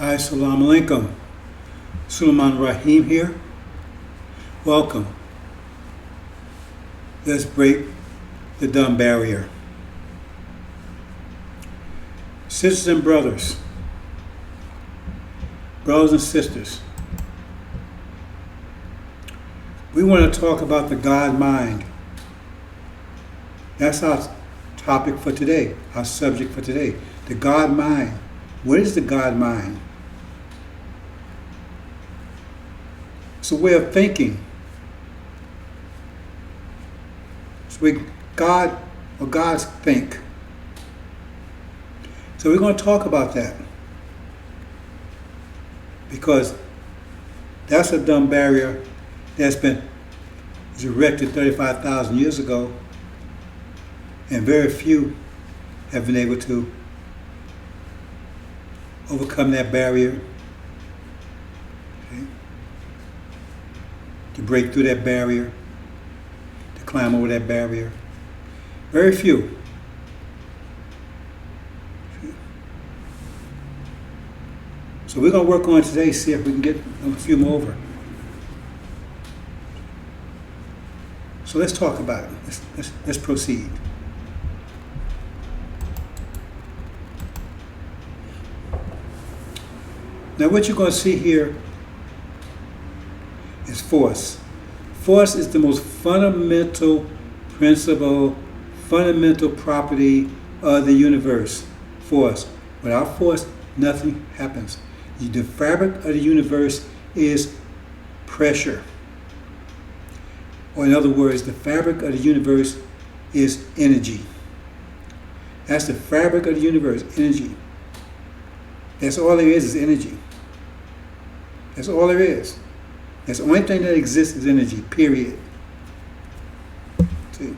Hi, Assalamu alaikum. Sulaiman Rahim here. Welcome. Let's break the dumb barrier. Sisters and brothers and sisters, we want to talk about the God mind. That's our topic for today, our subject for today. The God mind. What is the God mind? It's a way of thinking. It's the way God or gods think. So we're going to talk about that. Because that's a dumb barrier that's been erected 35,000 years ago, and very few have been able to overcome that barrier, okay? To break through that barrier, to climb over that barrier. Very few. So we're going to work on it today, see if we can get a few more over. So let's talk about it. Let's proceed. Now what you're going to see here is force. Force is the most fundamental principle, fundamental property of the universe. Force. Without force, nothing happens. The fabric of the universe is pressure. Or in other words, the fabric of the universe is energy. That's the fabric of the universe, energy. That's all there is energy. That's all there is. That's the only thing that exists is energy, period. See?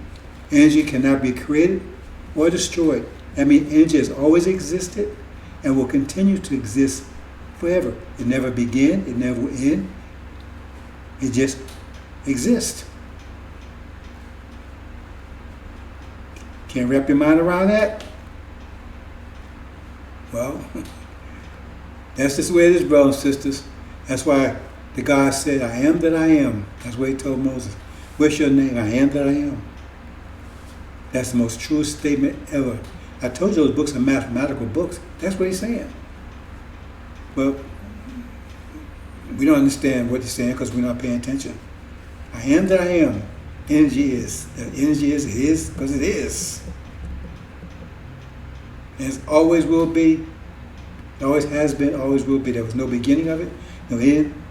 Energy cannot be created or destroyed. That means energy has always existed and will continue to exist forever. It never began, it never will end. It just exists. Can't wrap your mind around that? Well, that's just the way it is, brothers and sisters. That's why the God said, I am that I am. That's what he told Moses. What's your name? I am that I am. That's the most truest statement ever. I told you those books are mathematical books. That's what he's saying. Well, we don't understand what he's saying because we're not paying attention. I am that I am. Energy is. Energy is, it is because it is. And it always will be. It always has been, always will be. There was no beginning of it, no end.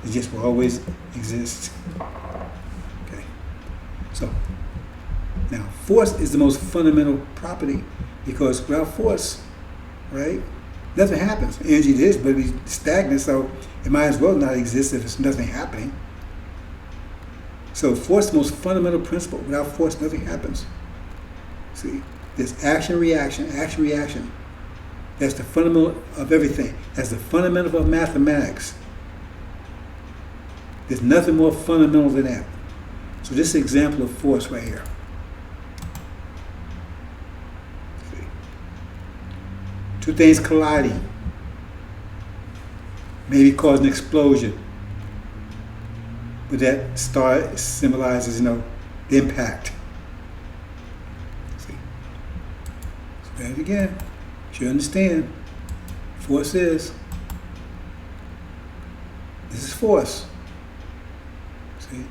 It just will always exist. Okay. So, now, force is the most fundamental property because without force, right, nothing happens. Energy is, but it's stagnant, so it might as well not exist if there's nothing happening. So force is the most fundamental principle. Without force, nothing happens. See, there's action, reaction, action, reaction. That's the fundamental of everything. That's the fundamental of mathematics. There's nothing more fundamental than that. So this is an example of force right here. See? Two things colliding. Maybe cause an explosion. But that star symbolizes, the impact. See? So that again. You understand, force is. This is force. See?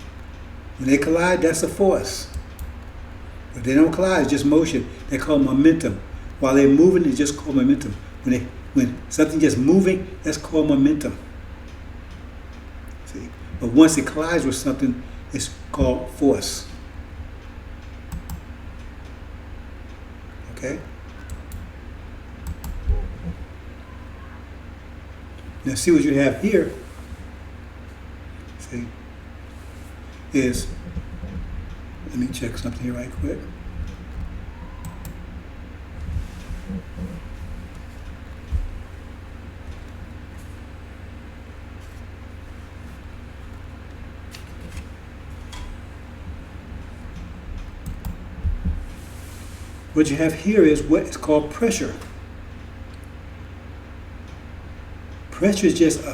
When they collide, that's a force. If they don't collide, it's just motion. They call momentum. While they're moving, it's just called momentum. When something just moving, that's called momentum. See? But once it collides with something, it's called force. Okay? Now see what you have here, see, is, let me check something here right quick. What you have here is what is called pressure. Pressure is just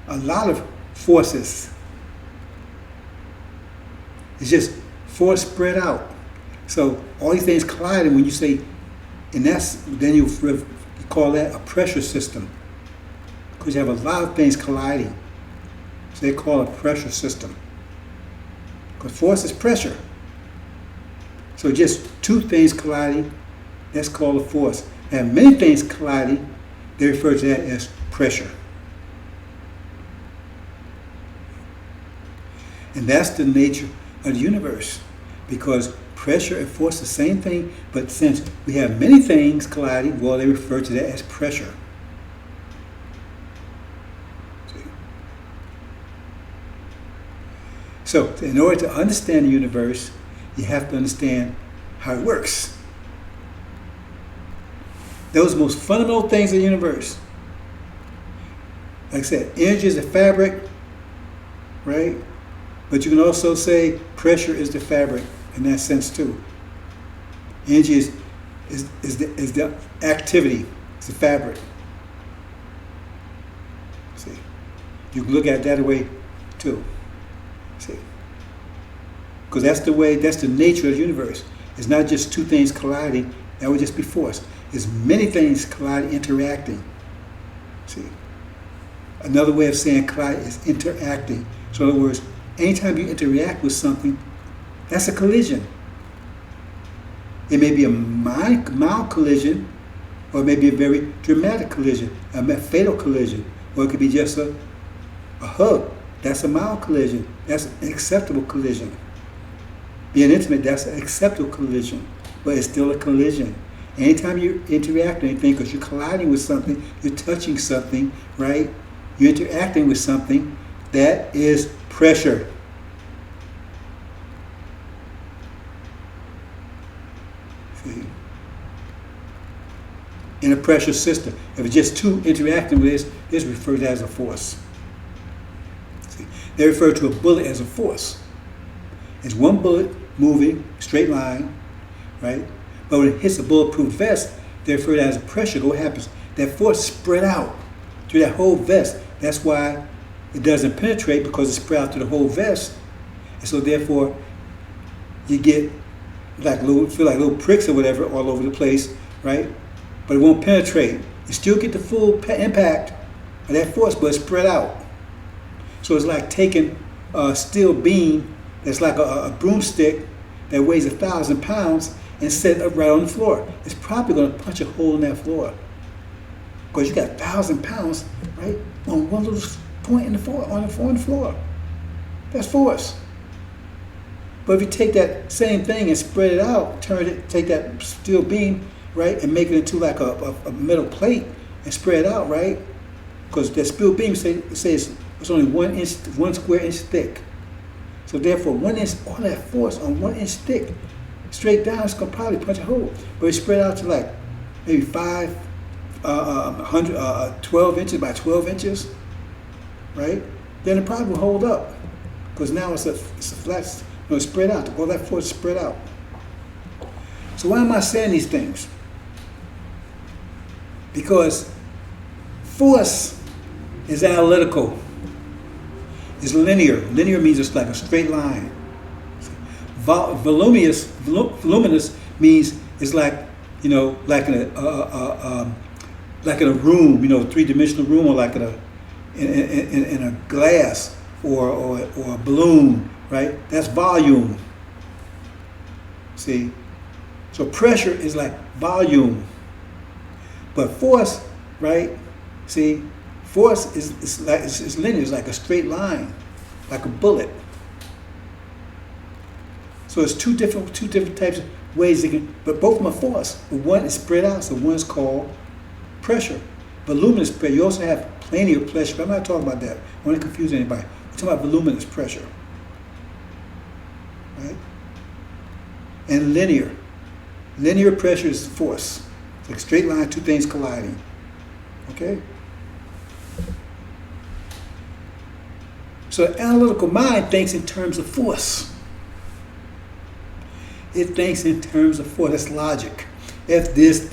a lot of forces. It's just force spread out. So all these things colliding when you say, and then you call that a pressure system. Because you have a lot of things colliding. So they call it a pressure system. Because force is pressure. So just two things colliding, that's called a force. And many things colliding, they refer to that as pressure. And that's the nature of the universe. Because pressure and force are the same thing, but since we have many things colliding, well, they refer to that as pressure. See? So, in order to understand the universe, you have to understand how it works. Those are the most fundamental things in the universe. Like I said, energy is the fabric, right? But you can also say pressure is the fabric in that sense too. Energy is the activity, it's the fabric. See, you can look at it that way too. See, because that's the nature of the universe. It's not just two things colliding. That would just be force. It's many things colliding, interacting. See, another way of saying collide is interacting. So in other words, anytime you interact with something, that's a collision. It may be a mild collision, or it may be a very dramatic collision, a fatal collision, or it could be just a hug. That's a mild collision. That's an acceptable collision. Being intimate, that's an acceptable collision, but it's still a collision. Anytime you interact with anything, because you're colliding with something, you're touching something, right? You're interacting with something, that is pressure. See? In a pressure system, if it's just two interacting with this, it's referred to as a force. See? They refer to a bullet as a force. It's one bullet moving, straight line, right? But when it hits a bulletproof vest, they refer to it as a pressure. What happens? That force spread out through that whole vest. That's why it doesn't penetrate, because it's spread out through the whole vest. And so therefore, you get feel like little pricks or whatever all over the place, right? But it won't penetrate. You still get the full impact of that force, but it's spread out. So it's like taking a steel beam that's like a broomstick that weighs 1,000 pounds and set it up right on the floor. It's probably going to punch a hole in that floor, because you got 1,000 pounds, right, on one little point in the floor, on the floor. That's force. But if you take that same thing and spread it out, take that steel beam, right, and make it into like a metal plate and spread it out, right? Because that steel beam says it's only 1 square inch thick. So therefore, 1 inch, all that force on 1 inch thick, straight down, it's gonna probably punch a hole. But it's spread out to like maybe 12 inches by 12 inches, right? Then it probably will hold up, because now it's a flat, it's spread out. All that force is spread out. So why am I saying these things? Because force is analytical. It's linear. Linear means it's like a straight line. Voluminous means it's like, like in a room, three-dimensional room, or like in a glass or a balloon, right? That's volume. See? So pressure is like volume. But force, right? See? Force is linear. It's like a straight line, like a bullet. So it's two different types of ways but both of them are force. But one is spread out, so one is called pressure. Voluminous pressure. You also have plenty of pressure, but I'm not talking about that. I want to confuse anybody. I'm talking about voluminous pressure, right? And linear. Linear pressure is force. It's like a straight line, two things colliding. Okay? So the analytical mind thinks in terms of force. It thinks in terms of force. That's logic. If this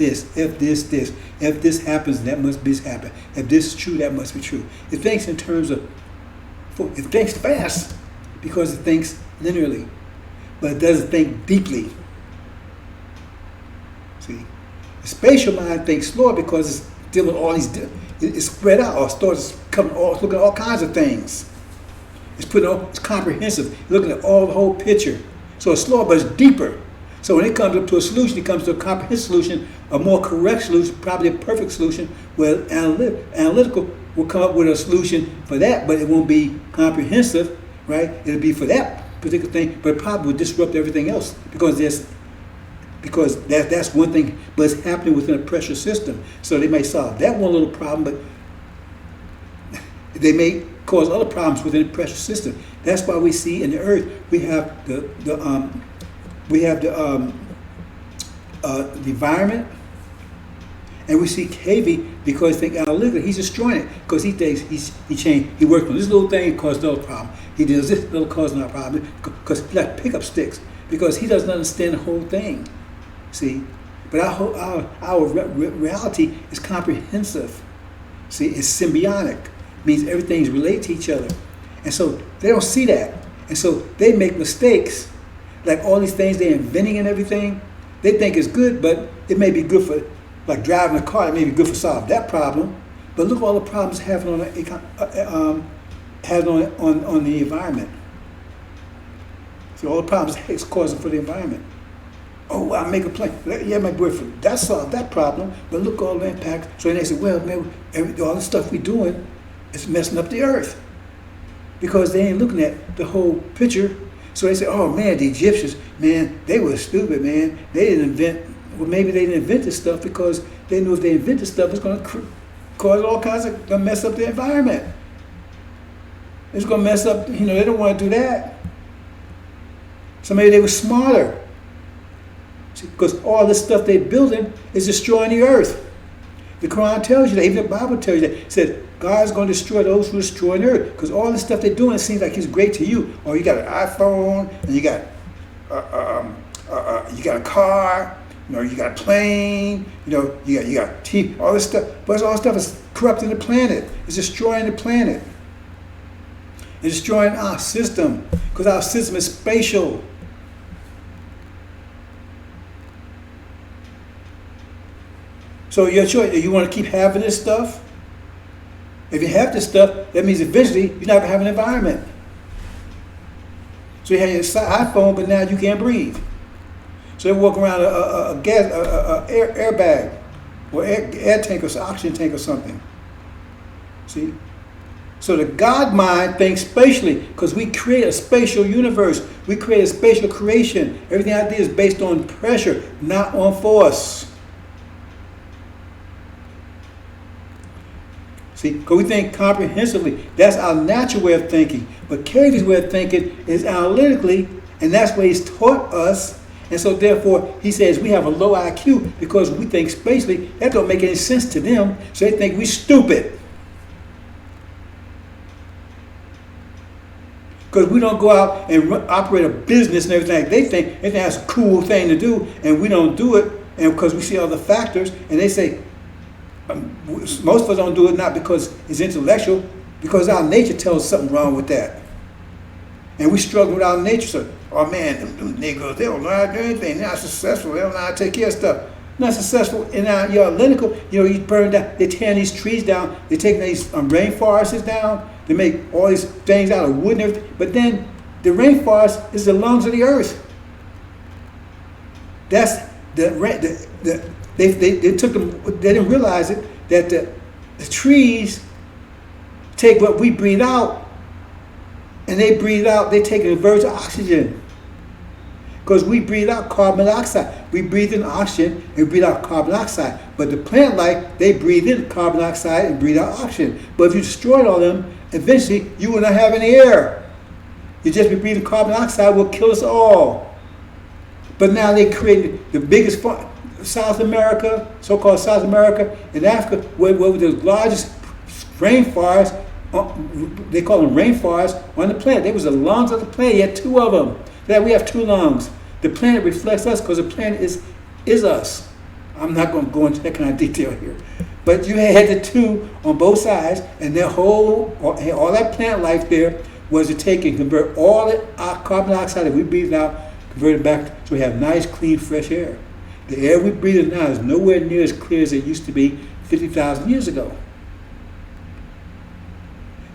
happens, that must be happen. If this is true, that must be true. It thinks in terms of, it thinks fast because it thinks linearly, but it doesn't think deeply. See, the spatial mind thinks slower because it's dealing with all these, it's spread out, or starts looking at all kinds of things. It's comprehensive, looking at all the whole picture. So it's slower, but it's deeper. So when it comes up to a solution, it comes to a comprehensive solution, a more correct solution, probably a perfect solution, where analytical will come up with a solution for that, but it won't be comprehensive, right? It'll be for that particular thing, but it probably will disrupt everything else because that's one thing, but it's happening within a pressure system. So they may solve that one little problem, but they may cause other problems within the pressure system. That's why we see in the earth we have the environment, and we see KV because they think analytically he's destroying it because he thinks he worked on this little thing and caused another problem. He does this little cause another problem because he like pickup sticks because he doesn't understand the whole thing. See, but our reality is comprehensive. See, it's symbiotic. Means everything's related to each other, and so they don't see that, and so they make mistakes. Like all these things they're inventing and everything, they think it's good, but it may be good for, like driving a car, it may be good for solving that problem. But look at all the problems having on the environment. So all the problems it's causing for the environment. Oh, I make a plan. Yeah, my boyfriend, that solved that problem, but look at all the impact. So then they say, well, man, all the stuff we're doing is messing up the earth because they ain't looking at the whole picture. So they say, oh man, the Egyptians, man, they were stupid, man. They didn't maybe they didn't invent this stuff because they knew if they invented stuff, it's going to cause all kinds of, going to mess up the environment. It's going to mess up, they don't want to do that. So maybe they were smarter. Because all this stuff they're building is destroying the earth. The Quran tells you that, even the Bible tells you that. It said, God's going to destroy those who destroy the earth. Because all the stuff they're doing, it seems like it's great to you. Or you got an iPhone, and you got a car, you got a plane, you got TV, all this stuff. But all this stuff is corrupting the planet. It's destroying the planet. It's destroying our system. Because our system is spatial. So your choice, you want to keep having this stuff? If you have this stuff, that means eventually you're not going to have an environment. So you have your iPhone, but now you can't breathe. So they walk around a airbag, or air tank or oxygen tank or something. See? So the God mind thinks spatially because we create a spatial universe. We create a spatial creation. Everything I do is based on pressure, not on force. See, because we think comprehensively. That's our natural way of thinking. But Cavy's way of thinking is analytically, and that's what he's taught us. And so therefore, he says we have a low IQ because we think spatially. That don't make any sense to them, so they think we're stupid. Because we don't go out and operate a business and everything. They think that's a cool thing to do, and we don't do it, and because we see other factors, and they say, most of us don't do it not because it's intellectual, because our nature tells us something wrong with that. And we struggle with our nature. So, oh man, them niggas, they don't know how to do anything. They're not successful. They don't know how to take care of stuff. Not successful in your analytical, you burn down, they tear these trees down, they take these rainforests down, they make all these things out of wood and everything. But then the rainforest is the lungs of the earth. That's They took them. They didn't realize it that the trees take what we breathe out, and they breathe out. They take a verge of oxygen, because we breathe out carbon dioxide. We breathe in oxygen and we breathe out carbon dioxide. But the plant life, they breathe in carbon dioxide and breathe out oxygen. But if you destroyed all them, eventually you will not have any air. You just be breathing carbon dioxide will kill us all. But now they created the biggest South America, so-called South America, and Africa, where the largest rainforests, they call them rainforests, on the planet. They was the lungs of the planet. You had two of them. That we have two lungs. The planet reflects us because the planet is us. I'm not going to go into that kind of detail here. But you had the two on both sides, and their all that plant life there was to take and convert all the carbon dioxide that we breathe out, convert it back so we have nice, clean, fresh air. The air we breathe now is nowhere near as clear as it used to be 50,000 years ago.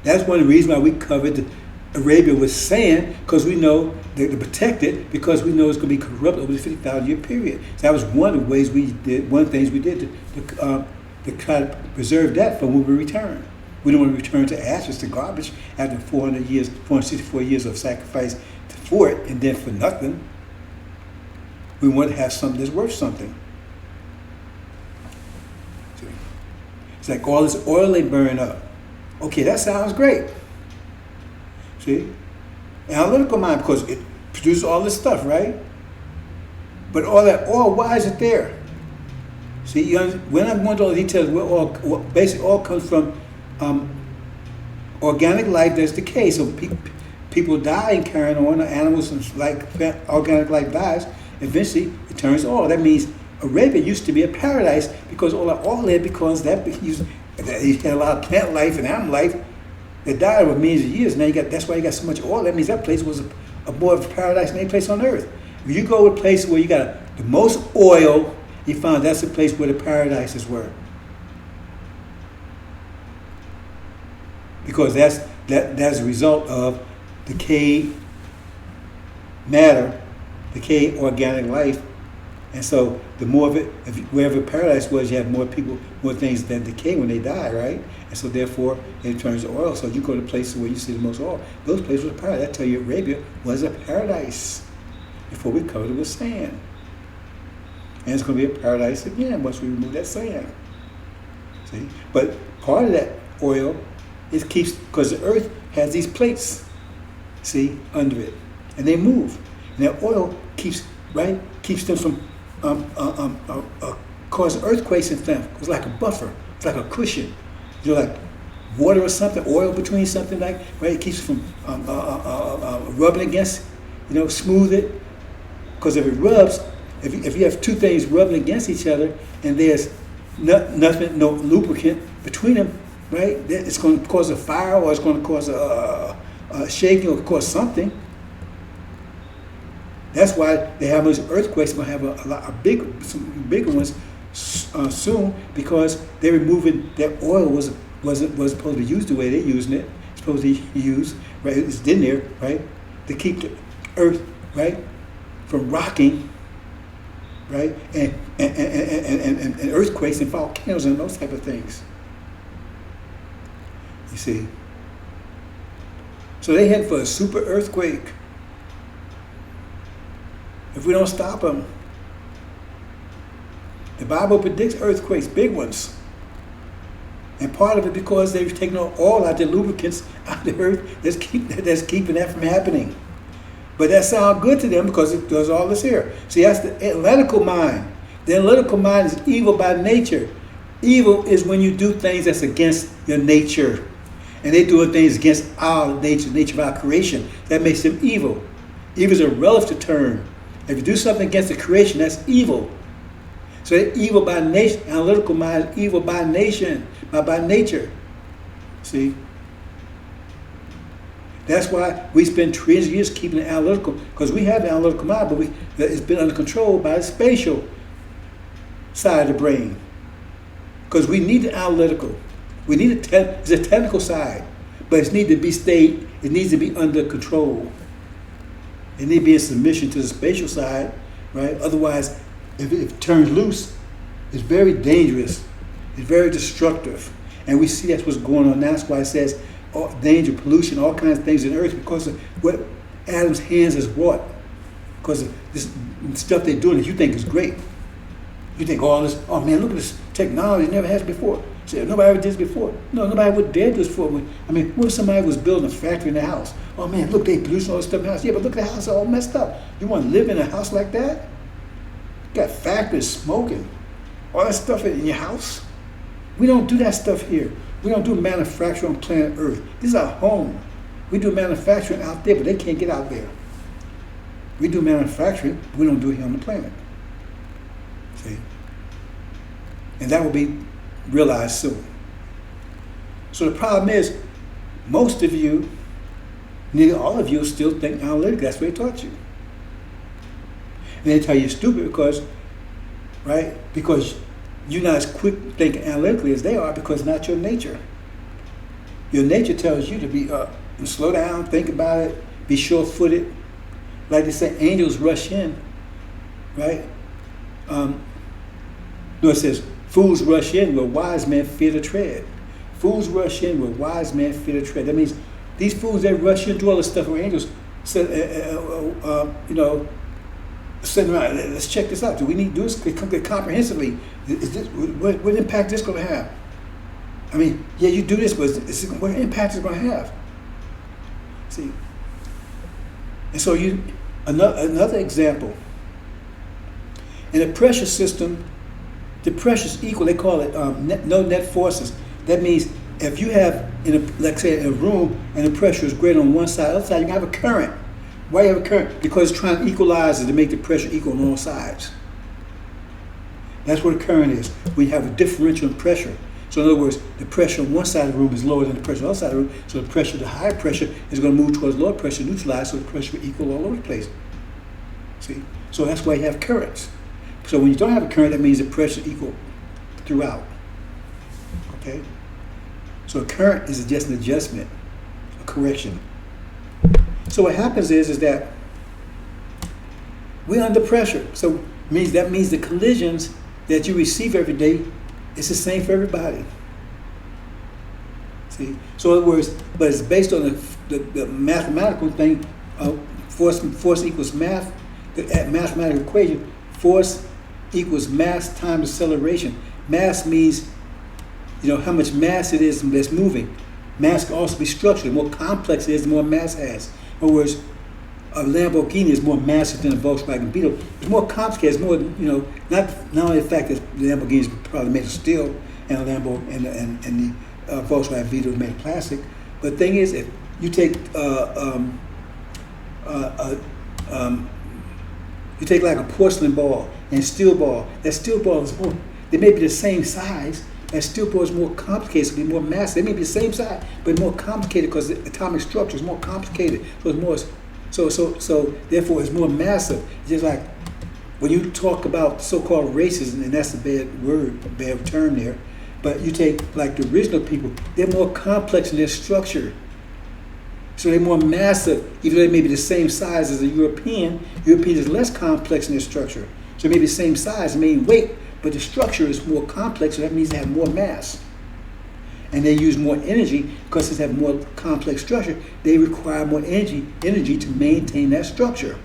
That's one of the reasons why we covered Arabia with sand, because we know to protect it, because we know it's going to be corrupt over the 50,000 year period. So that was one of the ways we did, one of the things we did to try to preserve that for when we return. We don't want to return to ashes, to garbage, after 464 years of sacrifice for it, and then for nothing. We want to have something that's worth something. It's like all this oil they burn up. Okay, that sounds great. See? Analytical mind, because it produces all this stuff, right? But all that oil, why is it there? See, when I'm going to all the details, basically all comes from organic life that's decay. So people die and carrying on, animals and like organic life dies, eventually it turns oil. That means Arabia used to be a paradise because all that oil there, because that you had a lot of plant life and animal life that died over millions of years. Now that's why you got so much oil. That means that place was a more of a paradise than any place on earth. If you go to a place where you got the most oil, you find that's the place where the paradises were. Because that's a result of decayed matter, decayed organic life. And so the more of it, wherever paradise was, you have more people, more things that decay when they die, right? And so therefore it turns to oil. So you go to places where you see the most oil. Those places were paradise. I tell you, Arabia was a paradise before we covered it with sand. And it's going to be a paradise again once we remove that sand. See? But part of that oil, it keeps, because the earth has these plates, see, under it. And they move. And that oil keeps them from causing earthquakes and stuff. It's like a buffer. It's like a cushion. You know, like water or something, oil between something, like, right? It keeps it from rubbing against, smooth it. Because if it rubs, if you have two things rubbing against each other and there's nothing, no lubricant between them, right? It's going to cause a fire, or it's going to cause a shaking, or cause something. That's why they have those earthquakes. They're going to have some bigger ones soon, because they're removing that oil was supposed to be used the way they're using it. It's supposed to be used, right? It's in there, right, to keep the earth, right, from rocking, right, and earthquakes and volcanoes and those type of things. You see. So they head for a super earthquake. If we don't stop them. The Bible predicts earthquakes, big ones. And part of it because they've taken all out the lubricants out of the earth that's keeping that from happening. But that sounds good to them because it does all this here. See, that's the analytical mind. The analytical mind is evil by nature. Evil is when you do things that's against your nature. And they're doing things against our nature, nature of our creation. That makes them evil. Evil is a relative term. If you do something against the creation, that's evil. So they're evil by nature. Analytical mind is evil by nature. See? That's why we spend trillions of years keeping it analytical, because we have the analytical mind, but it's been under control by the spatial side of the brain. Because we need the analytical. We need it's a technical side, but it needs to be stayed. It needs to be under control. It needs to be in submission to the spatial side, right? Otherwise, if it turns loose, it's very dangerous. It's very destructive. And we see that's what's going on now. That's why it says danger, pollution, all kinds of things in the earth, because of what Adam's hands has wrought. Because of this stuff they're doing that you think is great. You think all this, oh man, look at this technology, it never has before. So nobody ever did this before. No, nobody would dare do this before. I mean, what if somebody was building a factory in the house? Oh man, look, they producing all this stuff in the house. Yeah, but look at the house all messed up. You want to live in a house like that? You got factories smoking. All that stuff in your house? We don't do that stuff here. We don't do manufacturing on planet Earth. This is our home. We do manufacturing out there, but they can't get out there. We do manufacturing, but we don't do it here on the planet. See? And that will be realized soon. So the problem is, most of you, nearly all of you, still think analytically. That's what they taught you. And they tell you you're stupid because, right? Because you're not as quick thinking analytically as they are, because it's not your nature. Your nature tells you to be slow down, think about it, be sure-footed. Like they say, angels rush in, right? No, it says, fools rush in where wise men fear to tread. Fools rush in where wise men fear to tread. That means these fools, they rush into all this stuff where angels said, sitting around, let's check this out. Do we need to do this comprehensively? Is this, what impact is this going to have? I mean, yeah, you do this, but what impact is it going to have? See? And so another example. In a pressure system, the pressure is equal. They call it no net forces. That means if you have, let's say, in a room, and the pressure is greater on one side, the other side, you can have a current. Why you have a current? Because it's trying to equalize it to make the pressure equal on all sides. That's what a current is. We have a differential in pressure. So in other words, the pressure on one side of the room is lower than the pressure on the other side of the room. So the pressure, the higher pressure, is going to move towards lower pressure, neutralize, so the pressure will equal all over the place. See? So that's why you have currents. So when you don't have a current, that means the pressure is equal throughout. Okay? So a current is just an adjustment, a correction. So what happens is that we're under pressure. So that means the collisions that you receive every day, it's the same for everybody. See? So in other words, but it's based on the mathematical thing of force equals math, the mathematical equation, force equals mass times acceleration. Mass means, how much mass it is that's moving. Mass can also be structured. The more complex it is, the more mass it has. In other words, a Lamborghini is more massive than a Volkswagen Beetle. It's more complicated. It's more, not only the fact that the Lamborghini is probably made of steel and a Lambo and the Volkswagen Beetle is made of plastic, but the thing is, if you take like a porcelain ball and a steel ball, that steel ball is more, they may be the same size. That steel ball is more complicated, so it's more massive. They may be the same size, but more complicated because the atomic structure is more complicated. So it's more, so therefore it's more massive. It's just like when you talk about so-called racism, and that's a bad word, bad term there, but you take like the original people, they're more complex in their structure. So they're more massive, even though they may be the same size as a European. European is less complex in their structure. So it may be the same size, it may weight, but the structure is more complex, so that means they have more mass. And they use more energy because they have more complex structure. They require more energy to maintain that structure.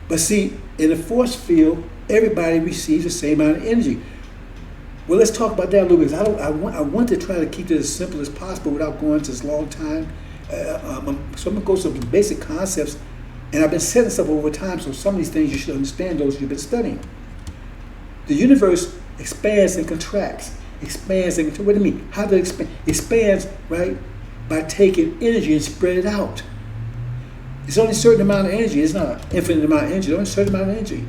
But see, in a force field, everybody receives the same amount of energy. Well, let's talk about that a little bit. I want to try to keep it as simple as possible without going to this long time. So I'm going to go to some basic concepts. And I've been setting stuff over time, so some of these things you should understand, those you've been studying. The universe expands and contracts. Expands and contracts. What do you mean? How does it expand? Expands, right, by taking energy and spread it out. It's only a certain amount of energy. It's not an infinite amount of energy. It's only a certain amount of energy.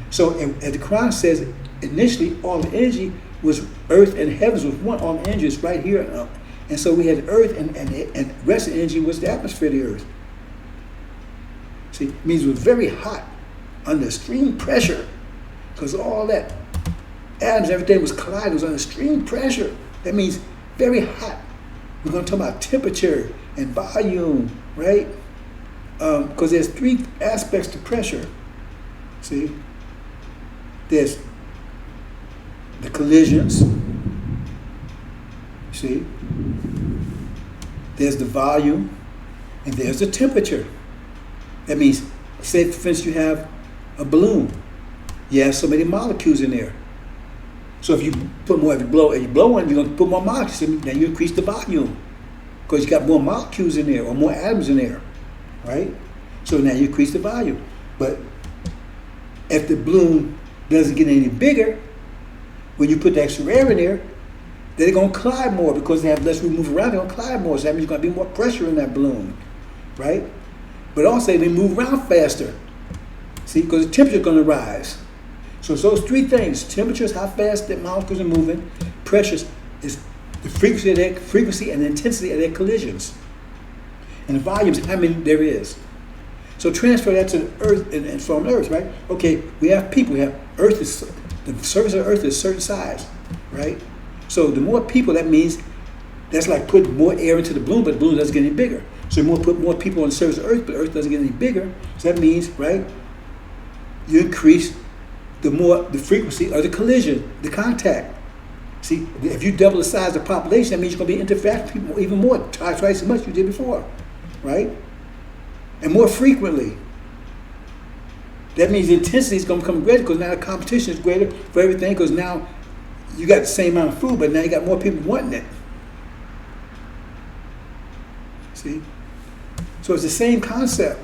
So as the Quran says, initially all the energy was earth and heavens was one. All the energy is right here and up. And so we had earth and the rest of the energy was the atmosphere of the earth. See, it means it was very hot under extreme pressure because all that atoms, everything was colliding, it was under extreme pressure. That means very hot. We're going to talk about temperature and volume, right? Because there's three aspects to pressure. See, there's the collisions. See, there's the volume, and there's the temperature. That means, say for instance you have a balloon. You have so many molecules in there. So if you put more, if you blow one, you're going to put more molecules. Then you increase the volume because you got more molecules in there or more atoms in there, right? So now you increase the volume. But if the balloon doesn't get any bigger, when you put the extra air in there, they're going to collide more because they have less room to move around. They're going to collide more. So that means there's going to be more pressure in that balloon, right? But also they move around faster. See, because the temperature is going to rise. So it's those three things: temperature is how fast the molecules are moving, pressure is the frequency and the intensity of their collisions, and the volume is how many there is. So transfer that to the Earth and from Earth, right? Okay, we have people. We have Earth is the surface of Earth is a certain size, right? So the more people, that means that's like putting more air into the balloon, but the balloon doesn't get any bigger. So you put more people on the surface of Earth, but Earth doesn't get any bigger. So that means, right, you increase the frequency of the collision, the contact. See, if you double the size of the population, that means you're going to be interacting with people even more, twice as much as you did before, right? And more frequently. That means the intensity is going to become greater because now the competition is greater for everything because now you got the same amount of food, but now you got more people wanting it. See? So it's the same concept.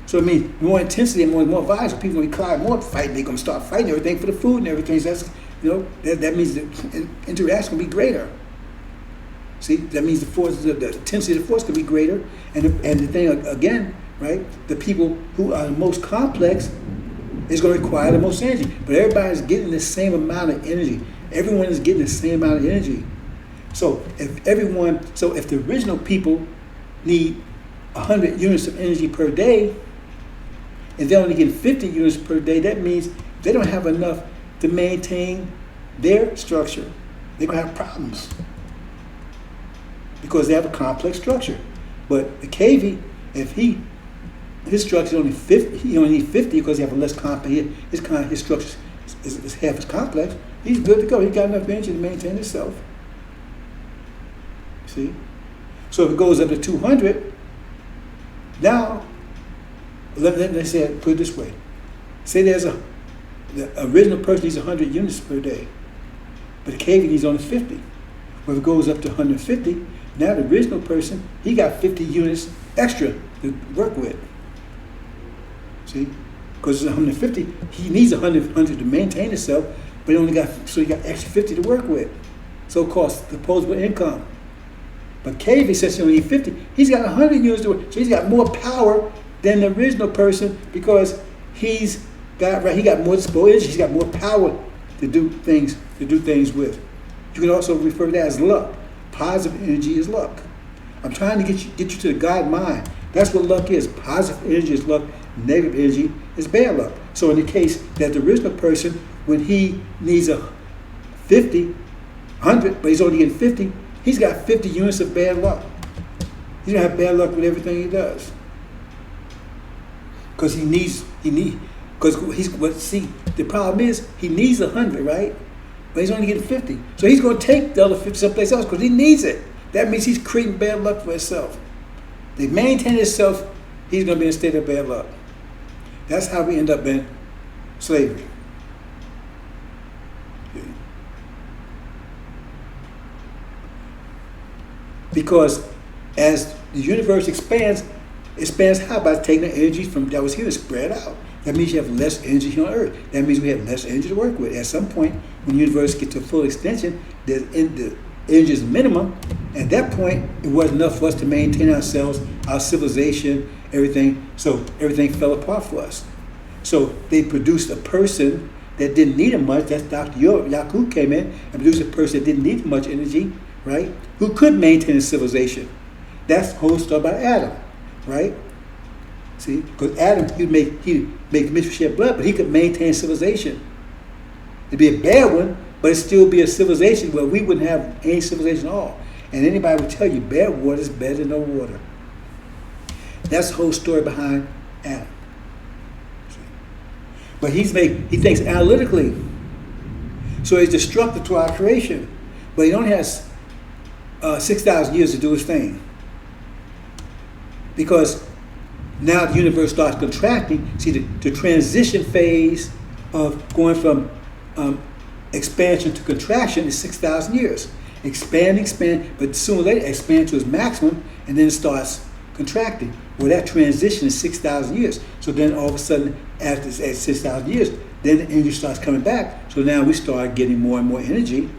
So it means more intensity and more volume. So people, when we climb more fighting, they're going to start fighting everything for the food and everything. So that's, that means the interaction will be greater. See, that means the force, the intensity of the force could be greater. And the thing again, right? The people who are the most complex is going to require the most energy. But everybody's getting the same amount of energy. Everyone is getting the same amount of energy. So if the original people need 100 units of energy per day, and they're only getting 50 units per day, that means they don't have enough to maintain their structure. They're going to have problems because they have a complex structure. But the KV, if his structure is only 50, he only needs 50 because he has a less complex, his structure is half as complex, he's good to go. He's got enough energy to maintain himself. See? So if it goes up to 200, now, let's say, put it this way. Say the original person needs 100 units per day, but the KV needs only 50. Well, if it goes up to 150, now the original person, he got 50 units extra to work with. See? Because it's 150, he needs 100 to maintain himself, but he got extra 50 to work with. So-called disposable income. But KV says he only needs 50. He's got 100 units to work. So he's got more power than the original person because he got more disposable energy. He's got more power to do things with. You can also refer to that as luck. Positive energy is luck. I'm trying to get you to the God mind. That's what luck is. Positive energy is luck. Negative energy is bad luck. So in the case that the original person, when he needs 100, but he's only getting 50, he's got 50 units of bad luck. He's gonna have bad luck with everything he does. Because the problem is he needs 100, right? But he's only getting 50. So he's gonna take the other 50 someplace else because he needs it. That means he's creating bad luck for himself. To maintain himself, he's gonna be in a state of bad luck. That's how we end up in slavery. Because as the universe expands how? By taking the energy from that was here and spread out. That means you have less energy here on Earth. That means we have less energy to work with. At some point, when the universe gets to full extension, the energy is minimum. At that point, it wasn't enough for us to maintain ourselves, our civilization, everything. So everything fell apart for us. So they produced a person that didn't need it much. That's Dr. Yakub came in and produced a person that didn't need much energy, right? Who could maintain a civilization. That's the whole story about Adam, right? See, because Adam, he'd make mixture shed blood, but he could maintain civilization. It'd be a bad one, but it'd still be a civilization where we wouldn't have any civilization at all. And anybody would tell you bad water is better than no water. That's the whole story behind Adam. See? But he thinks analytically. So he's destructive to our creation. But he only has 6,000 years to do his thing. Because now the universe starts contracting. See, the transition phase of going from expansion to contraction is 6,000 years. Expand, but sooner or later expand to its maximum, and then it starts contracting. Well, that transition is 6,000 years. So then all of a sudden, at 6,000 years, then the energy starts coming back. So now we start getting more and more energy.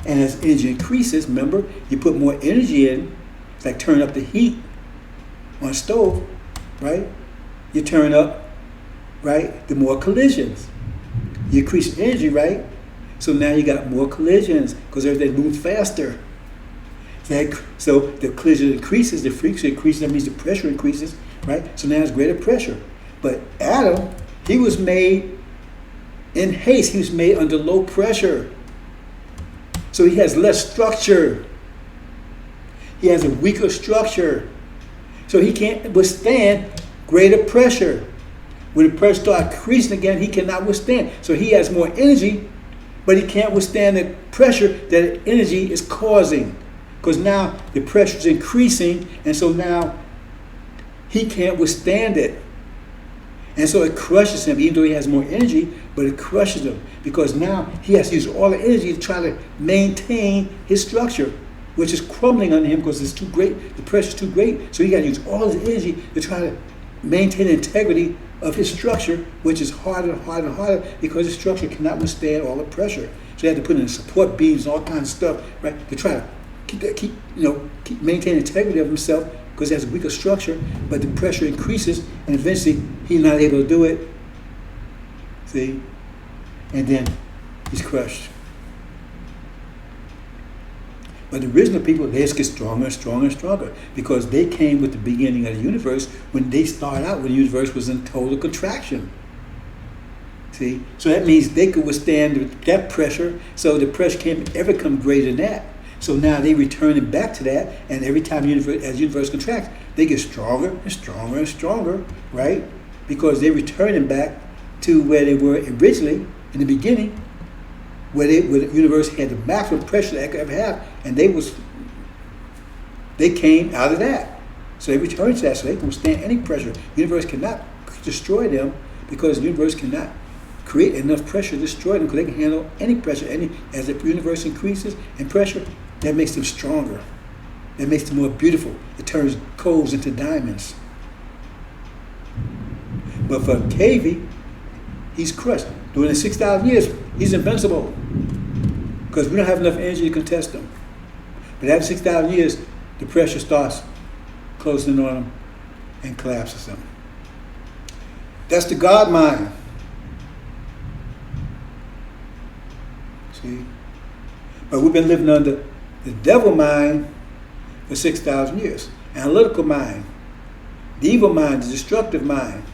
And as energy increases, remember, you put more energy in, it's like turn up the heat on a stove, right? You turn up right, the more collisions. You increase energy, right? So now you got more collisions because everything moves faster. So the collision increases, the frequency increases, that means the pressure increases, right? So now it's greater pressure. But Adam, he was made in haste. He was made under low pressure. So he has less structure. He has a weaker structure. So he can't withstand greater pressure. When the pressure starts increasing again, he cannot withstand. So he has more energy, but he can't withstand the pressure that energy is causing. Because now the pressure is increasing, and so now he can't withstand it. And so it crushes him, even though he has more energy, but it crushes him. Because now he has to use all the energy to try to maintain his structure, which is crumbling on him because it's too great, the pressure is too great. So he got to use all his energy to try to maintain the integrity of his structure, which is harder and harder and harder because his structure cannot withstand all the pressure. So he had to put in support beams and all kinds of stuff, right, to try to keep maintain the integrity of himself because he has a weaker structure, but the pressure increases and eventually he's not able to do it. See? And then he's crushed. But the original people, they just get stronger and stronger and stronger because they came with the beginning of the universe when they started out when the universe was in total contraction. See? So that means they could withstand that pressure, so the pressure can't ever come greater than that. So now they returning back to that, and every time as the universe contracts, they get stronger and stronger and stronger, right? Because they're returning back to where they were originally in the beginning, where the universe had the maximum pressure they could ever have, and they came out of that. So they returned to that, so they can withstand any pressure. The universe cannot destroy them because the universe cannot create enough pressure to destroy them because they can handle any pressure. As the universe increases in pressure, that makes them stronger. That makes them more beautiful. It turns coals into diamonds. But for KV, he's crushed. During the 6,000 years, he's invincible because we don't have enough energy to contest him. But after 6,000 years, the pressure starts closing in on him and collapses him. That's the God mind. See? But we've been living under the devil mind for 6,000 years. Analytical mind. The evil mind, the destructive mind.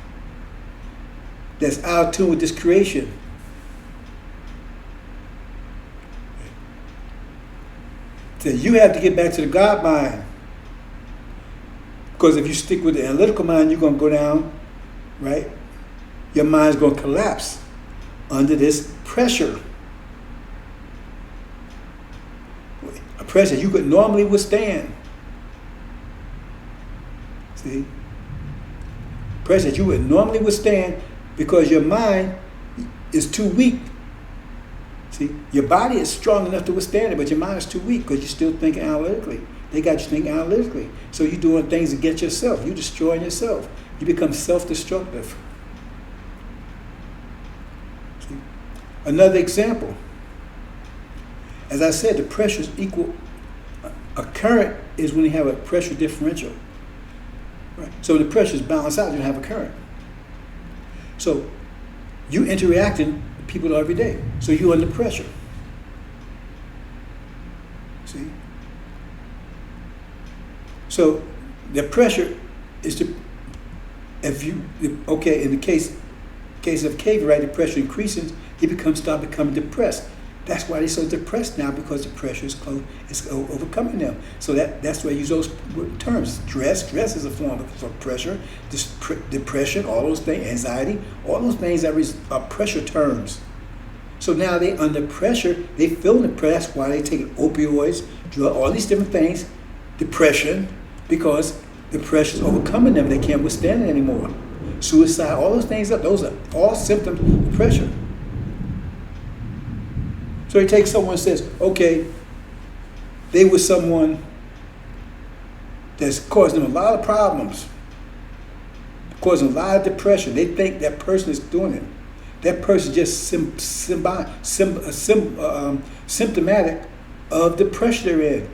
That's out of tune with this creation. So you have to get back to the God mind. Because if you stick with the analytical mind, you're going to go down, right? Your mind's going to collapse under this pressure. A pressure you could normally withstand. See? Pressure you would normally withstand because your mind is too weak. See? Your body is strong enough to withstand it, but your mind is too weak because you're still thinking analytically. They got you thinking analytically. So you're doing things against yourself. You're destroying yourself. You become self-destructive. See? Another example. As I said, the pressure is equal. A current is when you have a pressure differential. Right? So when the pressure is balanced out, you have a current. So you interacting with people every day. So you're under pressure. See? So the pressure is in the case of Cave, right, the pressure increases, he start becoming depressed. That's why they're so depressed now, because the pressure is overcoming them. So that's why I use those terms. Stress is a form of pressure. Depression, all those things, anxiety, all those things are pressure terms. So now they're under pressure. They feel the pressure. That's why they take opioids, drug, all these different things. Depression, because the pressure is overcoming them. They can't withstand it anymore. Suicide, all those things those are all symptoms of pressure. So he takes someone and says, okay, they were someone that's causing them a lot of problems, causing a lot of depression. They think that person is doing it. That person is just symptomatic of the pressure they're in,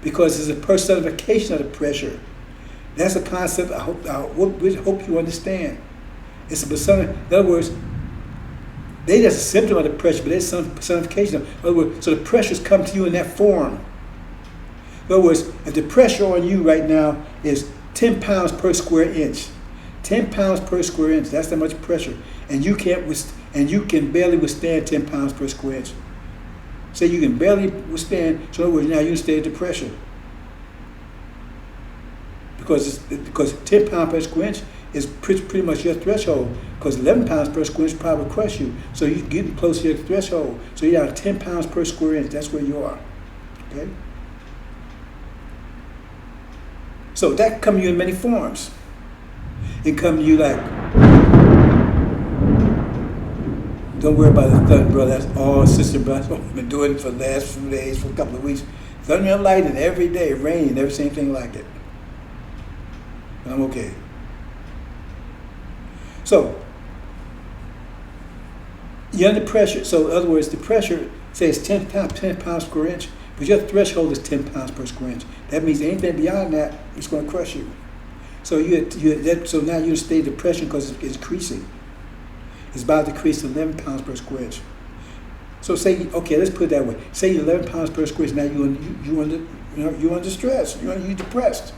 because it's a personification of the pressure. That's a concept I hope you understand. It's a persona. In other words, they just a symptom of the pressure, but it's some personification. In other words, so the pressures come to you in that form. In other words, if the pressure on you right now is 10 pounds per square inch, 10 pounds per square inch, that's that much pressure, and you can barely withstand 10 pounds per square inch. Say you can barely withstand, so in other words, now you stay at the pressure. Because 10 pounds per square inch is pretty much your threshold. Because 11 pounds per square inch probably crush you. So you're getting close to your threshold. So you're at 10 pounds per square inch. That's where you are. Okay? So that come to you in many forms. It come to you like, don't worry about the thunder, brother. That's all, sister, brother. I've been doing it for the last few days, for a couple of weeks. Thunder and lightning every day, rain, never seen anything like it. And I'm okay. So, you're under pressure. So, in other words, the pressure says 10 pounds per inch, but your threshold is 10 pounds per square inch. That means anything beyond that, it's going to crush you. So so now you're in a state of depression because it's increasing. It's about to increase to 11 pounds per square inch. So say, okay, let's put it that way. Say you're 11 pounds per square inch. Now you're under stress. You're depressed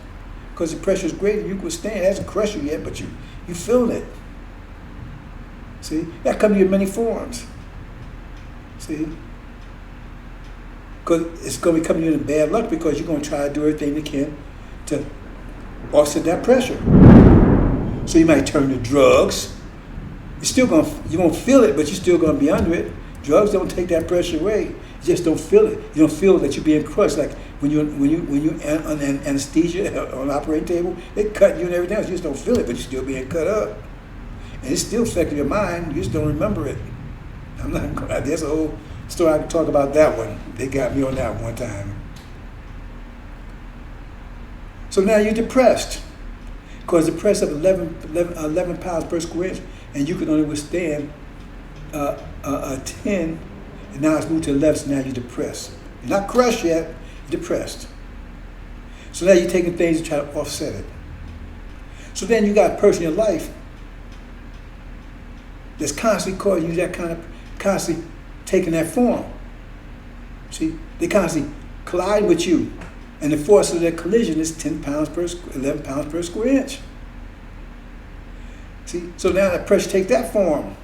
because the pressure is great and you can withstand. It hasn't crushed you yet, but you feel it. See, that comes in many forms. See, because it's going to be coming in bad luck because you're going to try to do everything you can to offset that pressure. So you might turn to drugs. You won't feel it, but you're still going to be under it. Drugs don't take that pressure away. You just don't feel it. You don't feel that you're being crushed. Like when you on anesthesia on the operating table, they cut you and everything else. You just don't feel it, but you're still being cut up. And it's still affecting your mind. You just don't remember it. There's a whole story I can talk about that one. They got me on that one time. So now you're depressed because the press of 11 pounds per square inch, and you can only withstand 10, and now it's moved to 11, so now you're depressed. You're not crushed yet, you're depressed. So now you're taking things to try to offset it. So then you got a person in your life that's constantly causing you that kind of, constantly taking that form. See, they constantly collide with you, and the force of their collision is 11 pounds per square inch. See, so now that pressure takes that form.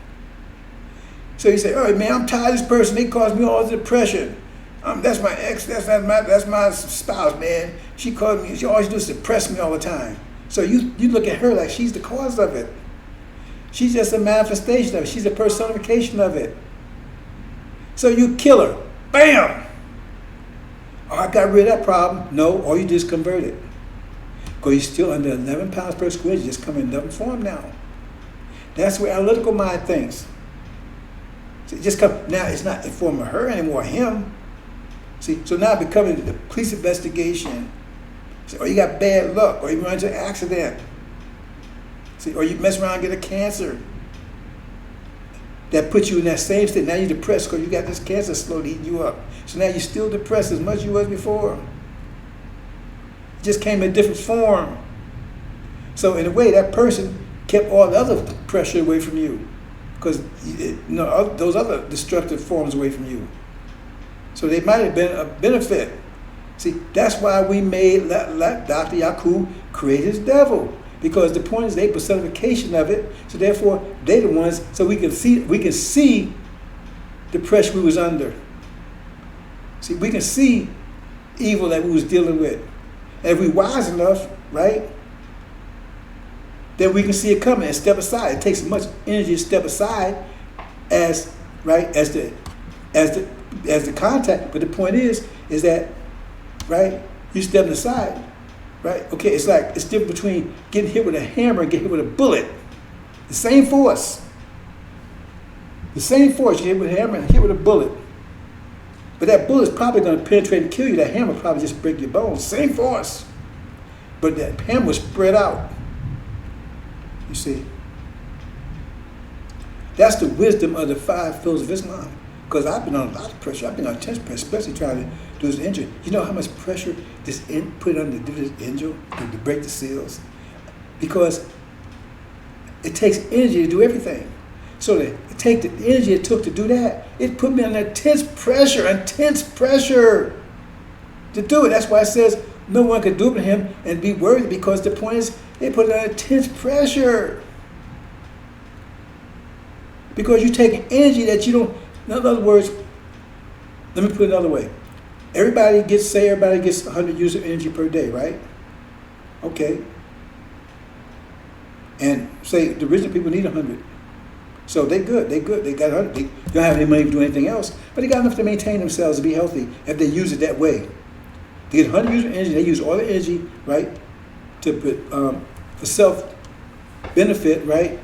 So you say, "Oh man, I'm tired of this person. They cause me all this depression. That's my ex. That's my spouse, man. She caused me. She always does depress me all the time." So you look at her like she's the cause of it. She's just a manifestation of it. She's a personification of it. So you kill her. Bam! Oh, I got rid of that problem. No, or you just convert it. Because you're still under 11 pounds per square inch. You just come in another form now. That's where analytical mind thinks. See, now it's not in form of her anymore, him. See, so now becoming the police investigation. See, or you got bad luck, or you run into an accident. See, or you mess around and get a cancer. That puts you in that same state. Now you're depressed because you got this cancer slowly eating you up. So now you're still depressed as much as you was before. It just came in a different form. So in a way, that person kept all the other pressure away from you, because those other destructive forms away from you. So they might have been a benefit. See, that's why we made Dr. Yakub create his devil. Because the point is they personification of it, so therefore they the ones, so we can see the pressure we was under. See, we can see evil that we was dealing with. And if we wise enough, right, then we can see it coming and step aside. It takes much energy to step aside as the contact. But the point is that, right, you stepping aside. Right? Okay, it's different between getting hit with a hammer and getting hit with a bullet. The same force. The same force, you hit with a hammer and hit with a bullet. But that bullet's probably going to penetrate and kill you. That hammer probably just break your bones. Same force. But that hammer was spread out. You see? That's the wisdom of the 5 pillars of Islam. Because I've been on a lot of pressure. I've been on intense pressure, especially trying to do this angel. You know how much pressure put on to do this angel, to break the seals? Because it takes energy to do everything. So to take the energy it took to do that, it put me under intense pressure to do it. That's why it says no one could do it to him and be worthy, because the point is they put it under intense pressure. Because you're taking energy that you don't, in other words, let me put it another way. Everybody gets 100 units of energy per day, right? Okay. And say the original people need 100. So they're good. They got 100. They don't have any money to do anything else, but they got enough to maintain themselves, to be healthy, if they use it that way. They get 100 units of energy, they use all the energy, right, to put, for self-benefit, right,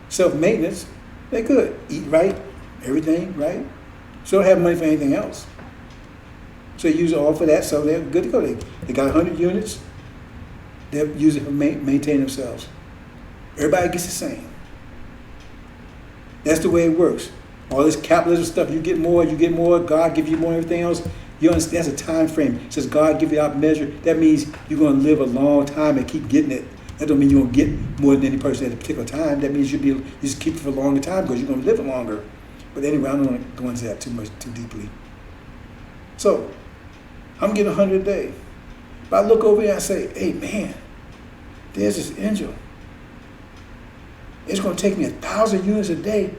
self-maintenance. They're good. Eat right, everything, right? So they don't have money for anything else. So they use it all for that, so they're good to go. They got 100 units, they're using it to maintain themselves. Everybody gets the same. That's the way it works. All this capitalism stuff, you get more, God gives you more, everything else. You understand, that's a time frame. It says God give you out measure. That means you're going to live a long time and keep getting it. That don't mean you're going to get more than any person at a particular time. That means you just keep it for a longer time because you're going to live longer. But anyway, I don't want to go into that too deeply. So, I'm getting 100 a day. But I look over here and I say, hey man, there's this angel. It's going to take me 1,000 units a day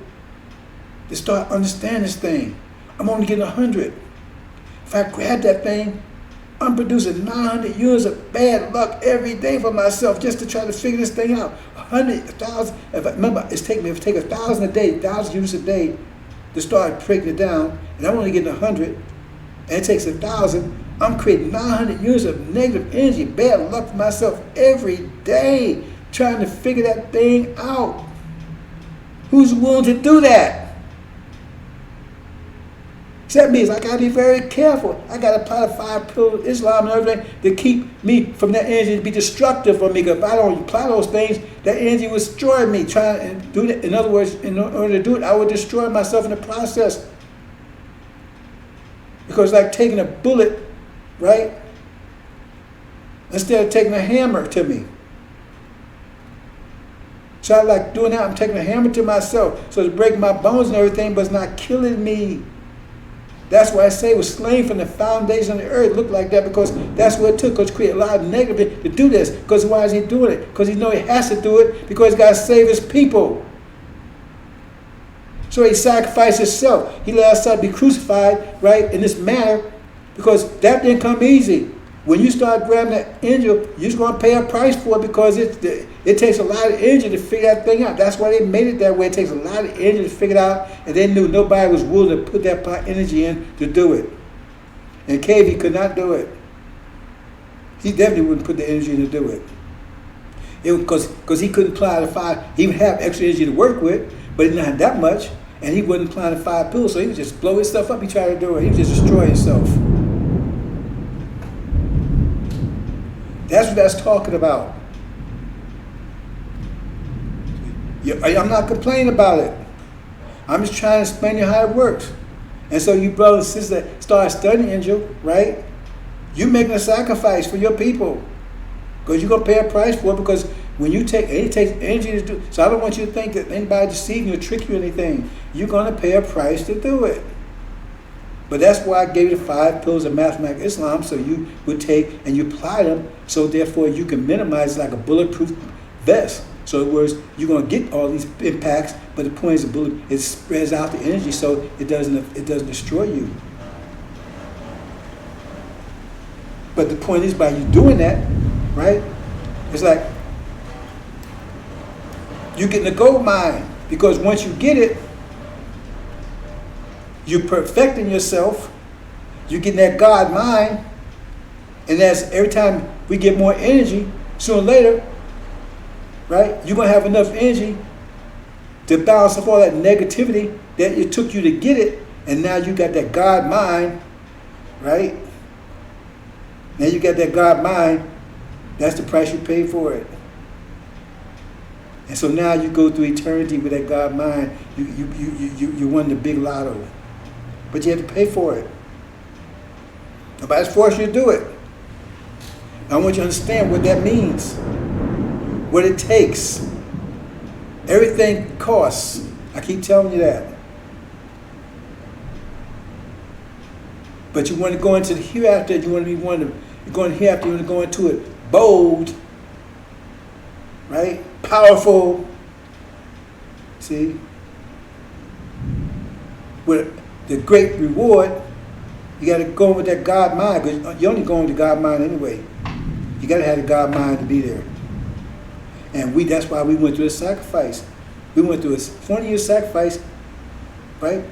to start understanding this thing. I'm only getting 100. If I grab that thing, I'm producing 900 units of bad luck every day for myself just to try to figure this thing out. 100, 1,000. Remember, it take 1,000 a day, 1,000 units a day to start breaking it down, and I'm only getting 100, and it takes 1,000. I'm creating 900 units of negative energy, bad luck for myself every day, trying to figure that thing out. Who's willing to do that? So that means I gotta be very careful. I gotta apply the 5 pillars of Islam and everything to keep me from that energy to be destructive for me. Because if I don't apply those things, that energy will destroy me. Trying and do that. In other words, in order to do it, I would destroy myself in the process. Because it's like taking a bullet, right? Instead of taking a hammer to me. So I like doing that. I'm taking a hammer to myself, so it's breaking my bones and everything, but it's not killing me. That's why I say it was slain from the foundation of the earth. It looked like that because that's what it took. Because it created a lot of negative to do this. Because why is he doing it? Because he knows he has to do it because he's got to save his people. So he sacrificed himself. He let himself be crucified, right, in this manner, because that didn't come easy. When you start grabbing that angel, you're just going to pay a price for it because it takes a lot of energy to figure that thing out. That's why they made it that way. It takes a lot of energy to figure it out, and they knew nobody was willing to put that energy in to do it. And KV could not do it. He definitely wouldn't put the energy in to do it. It was because he couldn't apply the 5. He would have extra energy to work with, but he didn't have that much, and he wouldn't apply the 5 pillars, so he would just blow his stuff up. He tried to do it. He would just destroy himself. That's what that's talking about. I'm not complaining about it. I'm just trying to explain to you how it works. And so you brothers and sisters that start studying angel, right? You're making a sacrifice for your people. Because you're going to pay a price for it, because when you take, it takes energy to do. So I don't want you to think that anybody deceiving you or trick you or anything. You're going to pay a price to do it. But that's why I gave you the 5 pillars of mathematical Islam, so you would take and you apply them, so therefore you can minimize, like a bulletproof vest. So in other words, you're going to get all these impacts, but the point is the bullet, it spreads out the energy so it doesn't destroy you. But the point is, by you doing that, right, it's like you're getting a gold mine, because once you get it, you're perfecting yourself. You're getting that God mind. And that's every time we get more energy, sooner or later, right, you're going to have enough energy to balance off all that negativity that it took you to get it. And now you got that God mind, right? Now you got that God mind. That's the price you pay for it. And so now you go through eternity with that God mind. You won the big lotto. But you have to pay for it. Nobody's forcing you to do it. I want you to understand what that means. What it takes. Everything costs. I keep telling you that. But you want to go into the hereafter, you want to be one of, you're going to hereafter, you want to go into it bold, right? Powerful. See? With the great reward, you got to go with that God mind, because you're only going to God mind anyway. You got to have the God mind to be there. And that's why we went through a sacrifice. We went through a 20-year sacrifice, right?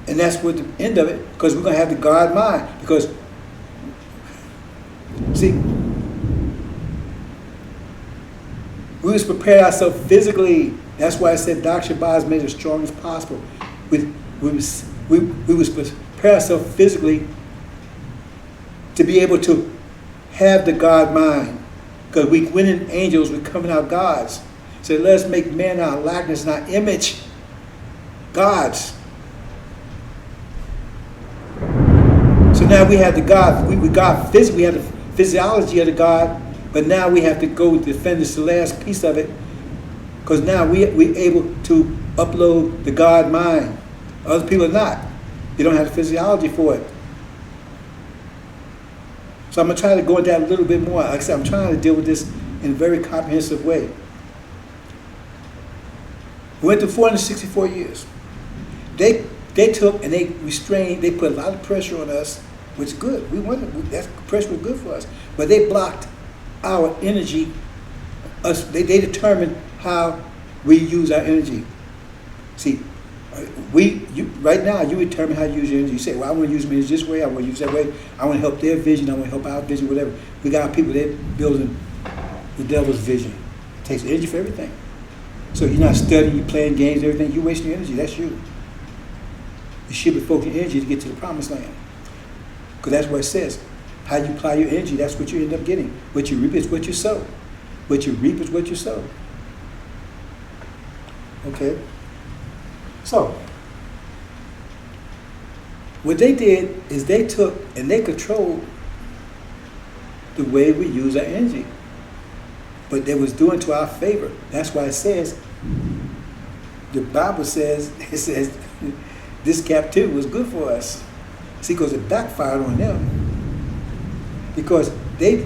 And that's what the end of it, because we're going to have the God mind. Because, see, we was prepared ourselves physically. That's why I said Dr. Shabazz made it as strong as possible. We was prepare ourselves physically to be able to have the God mind. Because we went in angels, we're coming out gods. So let us make man in our likeness and our image. Gods. So now we have the God, we got physically, we have the physiology of the God, but now we have to go defend this the last piece of it. Because now we're able to upload the God mind. Other people are not. They don't have the physiology for it. So I'm going to try to go into that a little bit more. Like I said, I'm trying to deal with this in a very comprehensive way. We went through 464 years. They took and they restrained, they put a lot of pressure on us, which is good. That pressure was good for us. But they blocked our energy. They determined how we use our energy. See, right now, you determine how to use your energy. You say, well, I want to use my energy this way, I want to use that way, I want to help their vision, I want to help our vision, whatever. We got people that building the devil's vision. It takes energy for everything. So you're not studying, you're playing games, everything, you're wasting your energy, that's you. You should be focusing energy to get to the promised land. Because that's what it says. How you apply your energy, that's what you end up getting. What you reap is what you sow. What you reap is what you sow. Okay? So, what they did is they took and they controlled the way we use our energy. But they was doing to our favor. That's why it says, the Bible says, it says, this captivity was good for us. See, because it backfired on them. Because they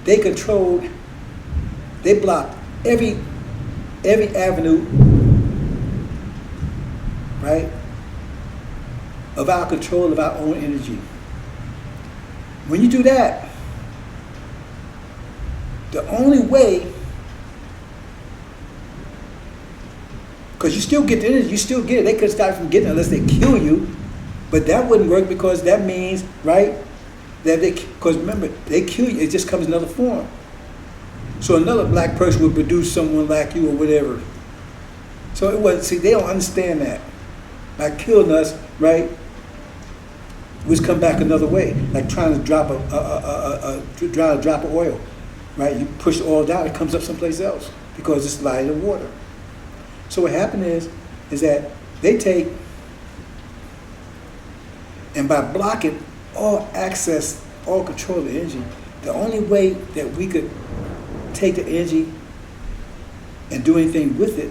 controlled, they blocked every avenue, right, of our control of our own energy. When you do that, the only way, because you still get the energy, you still get it. They couldn't stop from getting it unless they kill you. But that wouldn't work because that means, right, that because remember, they kill you, it just comes in another form. So another black person would produce someone like you or whatever. So it wasn't, see, they don't understand that. By killing us, right, we come back another way, like trying to drop a drop of oil, right? You push the oil down, it comes up someplace else because it's lighter than water. So what happened is that they take, and by blocking all access, all control of the energy, the only way that we could take the energy and do anything with it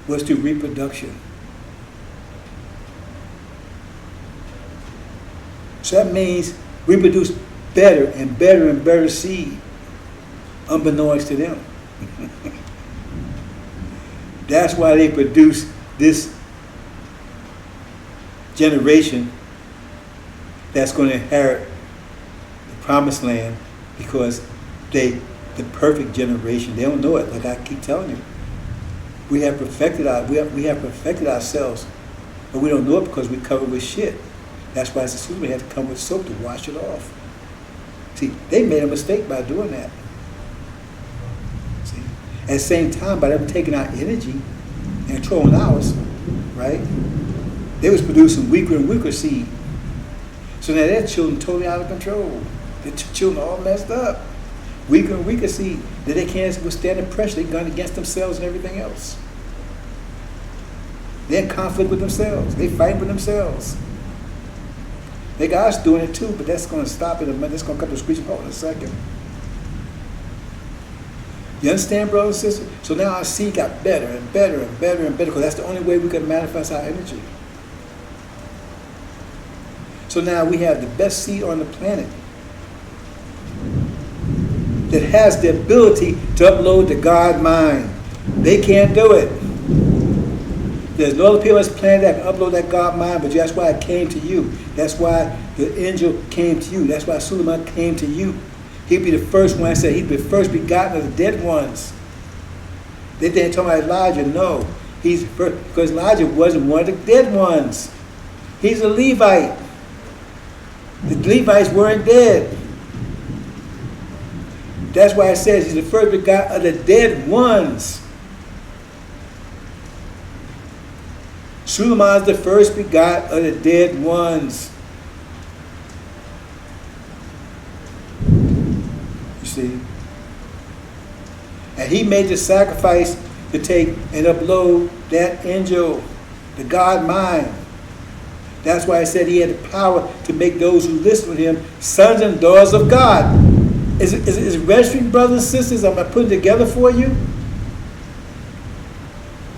was through reproduction. So that means we produce better and better and better seed, unbeknownst to them. That's why they produce this generation that's going to inherit the promised land, because the perfect generation, they don't know it, like I keep telling you. We have perfected ourselves, but we don't know it because we covered with shit. That's why it's we had to come with soap to wash it off. See, they made a mistake by doing that. See, at the same time, by them taking our energy and controlling ours, right? They was producing weaker and weaker seed. So now their children totally out of control. The children all messed up. Weaker and weaker seed that they can't withstand the pressure. They're going against themselves and everything else. They're in conflict with themselves. They fight with themselves. They got us doing it too, but that's going to stop it. That's going to come to a screeching halt in a second. You understand, brothers and sisters? So now our seed got better and better and better and better because that's the only way we can manifest our energy. So now we have the best seed on the planet that has the ability to upload the God mind. They can't do it. There's no other people on this planet that can upload that God mind, but that's why it came to you. That's why the angel came to you. That's why Suleiman came to you. He'd be the first one. I said he'd be the first begotten of the dead ones. They didn't talk about Elijah. No, he's first, because Elijah wasn't one of the dead ones. He's a Levite. The Levites weren't dead. That's why it says he's the first begotten of the dead ones. Suleiman is the first begotten of the dead ones. You see? And he made the sacrifice to take and upload that angel, the God mind. That's why I said he had the power to make those who listen to him sons and daughters of God. Is it registering, brothers and sisters? Am I putting it together for you?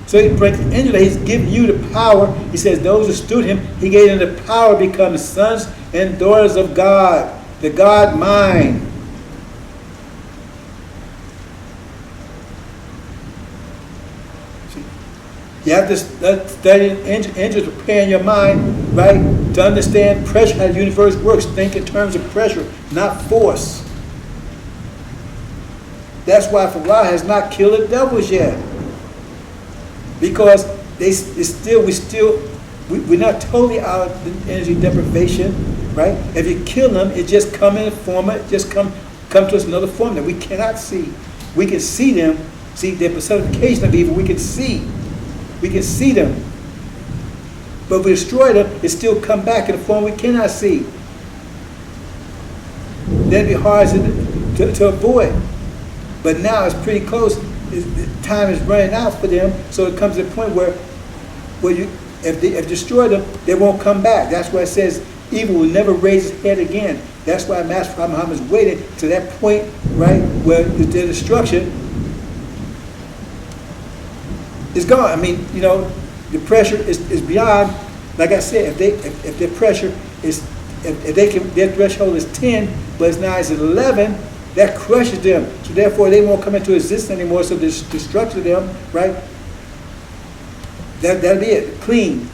So he breaks the angel that he's giving you the power. He says those who stood him, he gave them the power to become sons and daughters of God, the God mind. You have to study angels, preparing your mind, right, to understand pressure, how the universe works. Think in terms of pressure, not force. That's why Farah has not killed the devils yet. Because we're not totally out of the energy deprivation, right? If you kill them, it just come in a form, it just come to us in another form that we cannot see. We can see them, see their personification of evil, we can see. We can see them. But if we destroy them, it still come back in a form we cannot see. That'd be hard to avoid. But now it's pretty close. Time is running out for them, so it comes to a point where if they destroy them, they won't come back. That's why it says evil will never raise its head again. That's why Master Prophet Muhammad is waiting to that point, right, where their destruction is gone. I mean, you know, the pressure is beyond. Like I said, if their pressure is, if they can, their threshold is 10, but it's now it's 11. That crushes them. So therefore, they won't come into existence anymore. So this destruction of them, right? That'll be it, clean.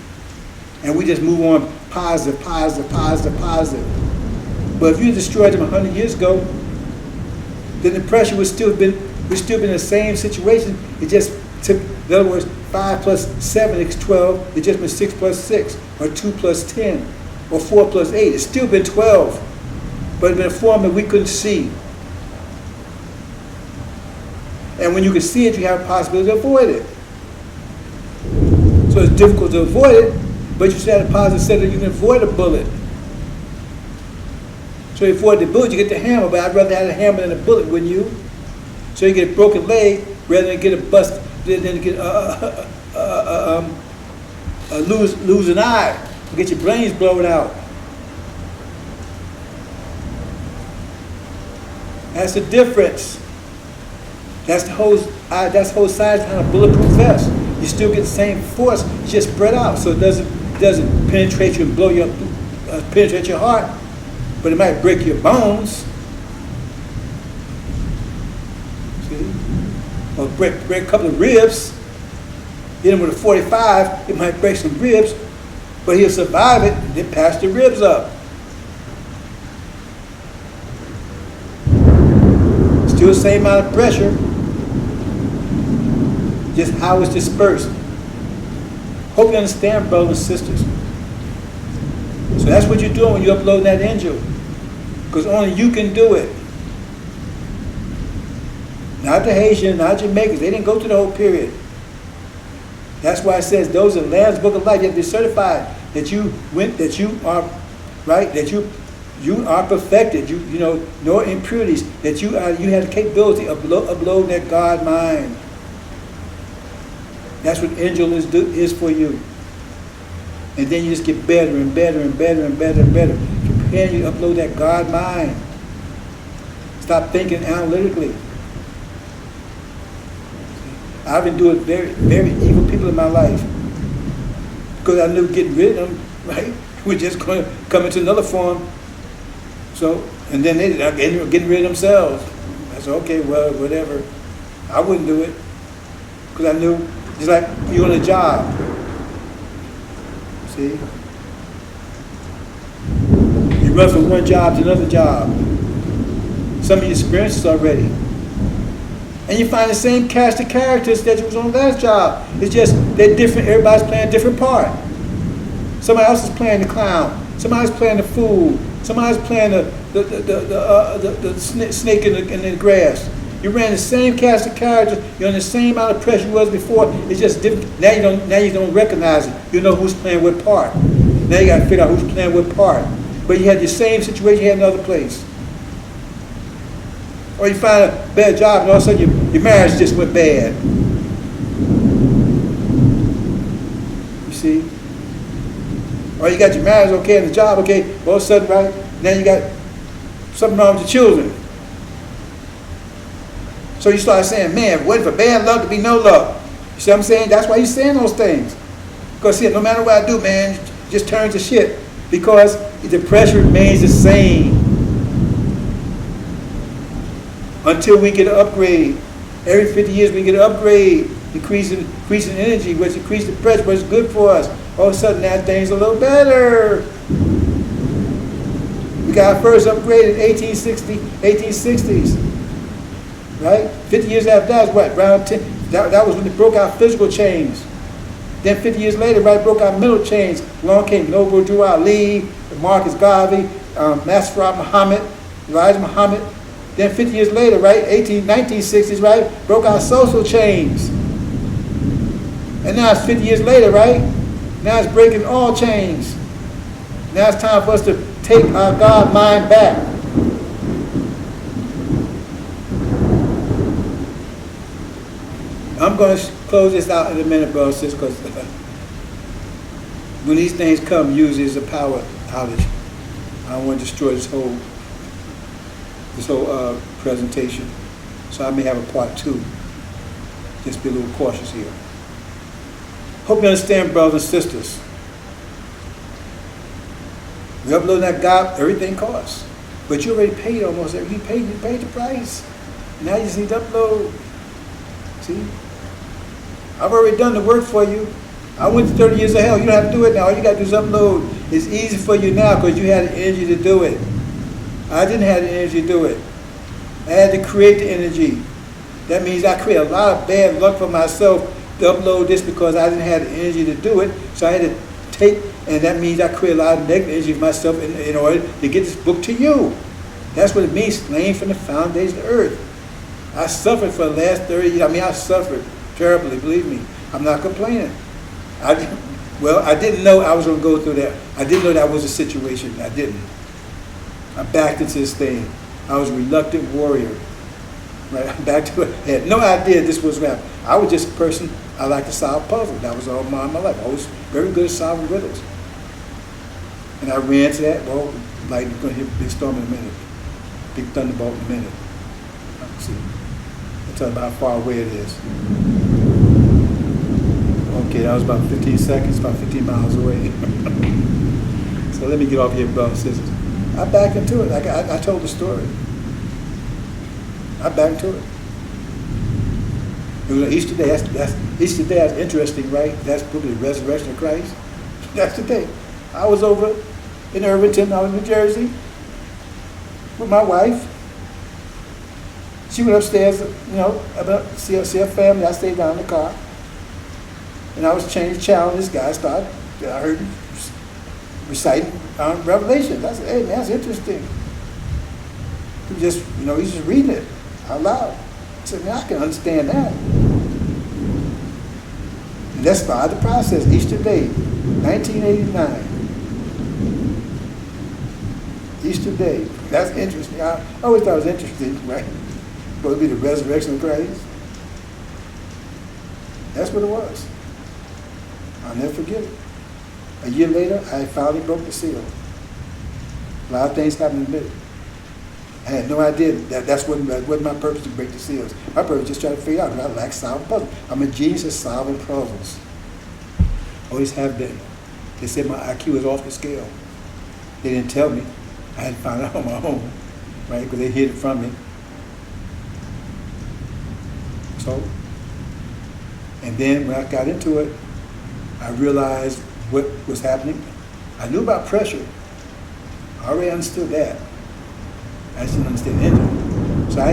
And we just move on positive, positive, positive, positive. But if you destroyed them 100 years ago, then the pressure would still been in the same situation. It just took, in other words, 5 plus 7 is 12. It just been 6 plus 6, or 2 plus 10, or 4 plus 8. It's still been 12, but it's been a form that we couldn't see. And when you can see it, you have a possibility to avoid it. So it's difficult to avoid it, but you still have a positive set that you can avoid a bullet. So you avoid the bullet, you get the hammer, but I'd rather have a hammer than a bullet, wouldn't you? So you get a broken leg rather than get a bust, than get lose an eye, get your brains blown out. That's the difference. That's the whole science behind a bulletproof vest. You still get the same force, it's just spread out, so it doesn't penetrate you and blow you up, penetrate your heart, but it might break your bones. See? Or break a couple of ribs. Hit him with a 45, it might break some ribs, but he'll survive it and then patch the ribs up. Still the same amount of pressure, just how it's dispersed. Hope you understand, brothers and sisters. So that's what you're doing when you upload that angel, because only you can do it. Not the Haitians, not Jamaicans. They didn't go through the whole period. That's why it says those in the Lamb's Book of Life, you have to be certified that you are right, that you are perfected. You know, no impurities. That you have the capability of uploading that God mind. That's what angel is for you. And then you just get better and better and better and better and better. Preparing you to upload that God mind. Stop thinking analytically. I've endured very, very evil people in my life because I knew getting rid of them, right, we're just going to come into another form. So, and then they ended up getting rid of themselves. I said, okay, well, whatever. I wouldn't do it because I knew, just like you're on a job. See? You run from one job to another job. Some of you experienced this already. And you find the same cast of characters that you was on the last job. It's just they're different, everybody's playing a different part. Somebody else is playing the clown. Somebody's playing the fool. Somebody's playing the snake in the grass. You ran the same cast of characters. You're on the same amount of pressure you was before. It's just different. Now you don't recognize it. You know who's playing what part. Now you got to figure out who's playing what part. But you had the same situation you had in another place. Or you find a bad job and all of a sudden your marriage just went bad. You see? Or you got your marriage okay and the job okay, all of a sudden, right, now you got something wrong with your children. So you start saying, man, waiting for bad luck to be no luck. You see what I'm saying? That's why you're saying those things. Because see, no matter what I do, man, it just turns to shit. Because the pressure remains the same. Until we get an upgrade. Every 50 years we get an upgrade. Increasing energy, which increases the pressure, but it's good for us. All of a sudden that thing's a little better. We got our first upgrade in 1860s. Right? 50 years after that was what? Around 10. That was when they broke our physical chains. Then 50 years later, right, broke our mental chains. Along came Noble Drew Ali, Marcus Garvey, Master Muhammad, Elijah Muhammad. Then 50 years later, right, 1960s, right, broke our social chains. And now it's 50 years later, right? Now it's breaking all chains. Now it's time for us to take our God mind back. I'm going to close this out in a minute, brothers and sisters, because when these things come, usually it's a power outage. I don't want to destroy this whole presentation. So I may have a part 2. Just be a little cautious here. Hope you understand, brothers and sisters. We upload that God, everything costs. But you already paid almost everything. You paid the price. Now you just need to upload. See? I've already done the work for you. I went to 30 years of hell. You don't have to do it now. All you got to do is upload. It's easy for you now because you had the energy to do it. I didn't have the energy to do it. I had to create the energy. That means I create a lot of bad luck for myself to upload this because I didn't have the energy to do it. So I had to take, and that means I create a lot of negative energy for myself in order to get this book to you. That's what it means, slain from the foundation of the earth. I suffered for the last 30 years. I mean, I suffered terribly, believe me. I'm not complaining. I didn't know I was going to go through that. I didn't know that was a situation. I didn't. I backed into this thing. I was a reluctant warrior. Right? I backed to it. I had no idea this was going to happen. I was just a person, I like to solve puzzles. That was all my life. I was very good at solving riddles. And I ran to that. Well, like, you're going to hit a big storm in a minute. Big thunderbolt in a minute. See. I'll tell you about how far away it is. Okay, that was about 15 seconds, about 15 miles away. So let me get off here, brothers and sisters. I backed into it. I told the story. I backed into it. It was Easter Day. Easter Day is interesting, right? That's probably the resurrection of Christ. That's the day. I was over in Irvington, I was in New Jersey, with my wife. She went upstairs, see her family. I stayed down in the car. And I was changing the channel. This guy started, I heard him reciting Revelation. I said, hey, man, that's interesting. He's just reading it out loud. I said, man, I can understand that. And that started the process, Easter Day, 1989. Easter Day. That's interesting. I always thought it was interesting, right? Supposed to be the resurrection of Christ. That's what it was. I'll never forget it. A year later, I finally broke the seal. A lot of things happened in a minute. I had no idea that wasn't my purpose to break the seals. My purpose was just trying to figure out, because I like solving puzzles. I'm a genius at solving puzzles. Always have been. They said my IQ was off the scale. They didn't tell me. I had to find out on my own, right? Because they hid it from me. So, and then when I got into it, I realized what was happening. I knew about pressure. I already understood that. I just didn't understand the engine. So I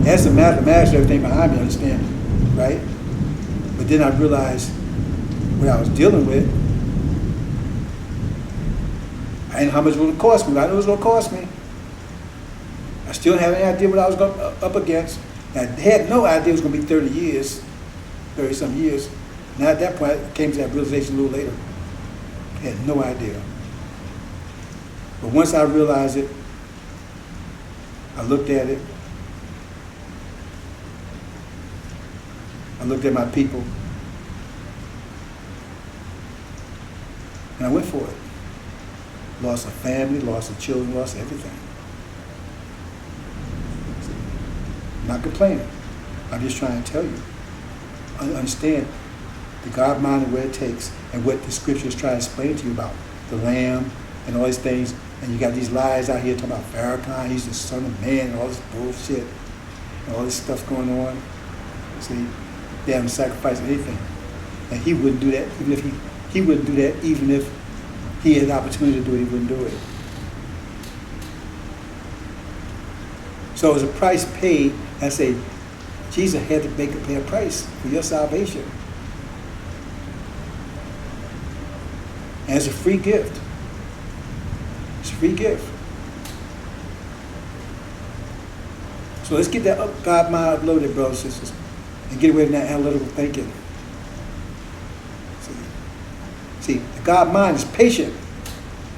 had some mathematics, everything behind me, understand, right? But then I realized what I was dealing with. I didn't know how much it was going to cost me, but I knew it was going to cost me. I still didn't have any idea what I was up against. I had no idea it was going to be 30 years, 30-some years. Now at that point, I came to that realization a little later. I had no idea. But once I realized it, I looked at it. I looked at my people. And I went for it. Lost a family, lost a children, lost everything. I'm not complaining. I'm just trying to tell you. Understand the God mind and what it takes and what the scriptures try to explain to you about the Lamb and all these things. And you got these lies out here talking about Farrakhan, he's the son of man, and all this bullshit, and all this stuff going on. See, they haven't sacrificed anything. And he wouldn't do that even if he wouldn't do that even if he had the opportunity to do it, he wouldn't do it. So it was a price paid. I say, Jesus had to pay a price for your salvation. And it's a free gift. It's a free gift. So let's get that God mind uploaded, brothers and sisters, and get away from that analytical thinking. See, the God mind is patient,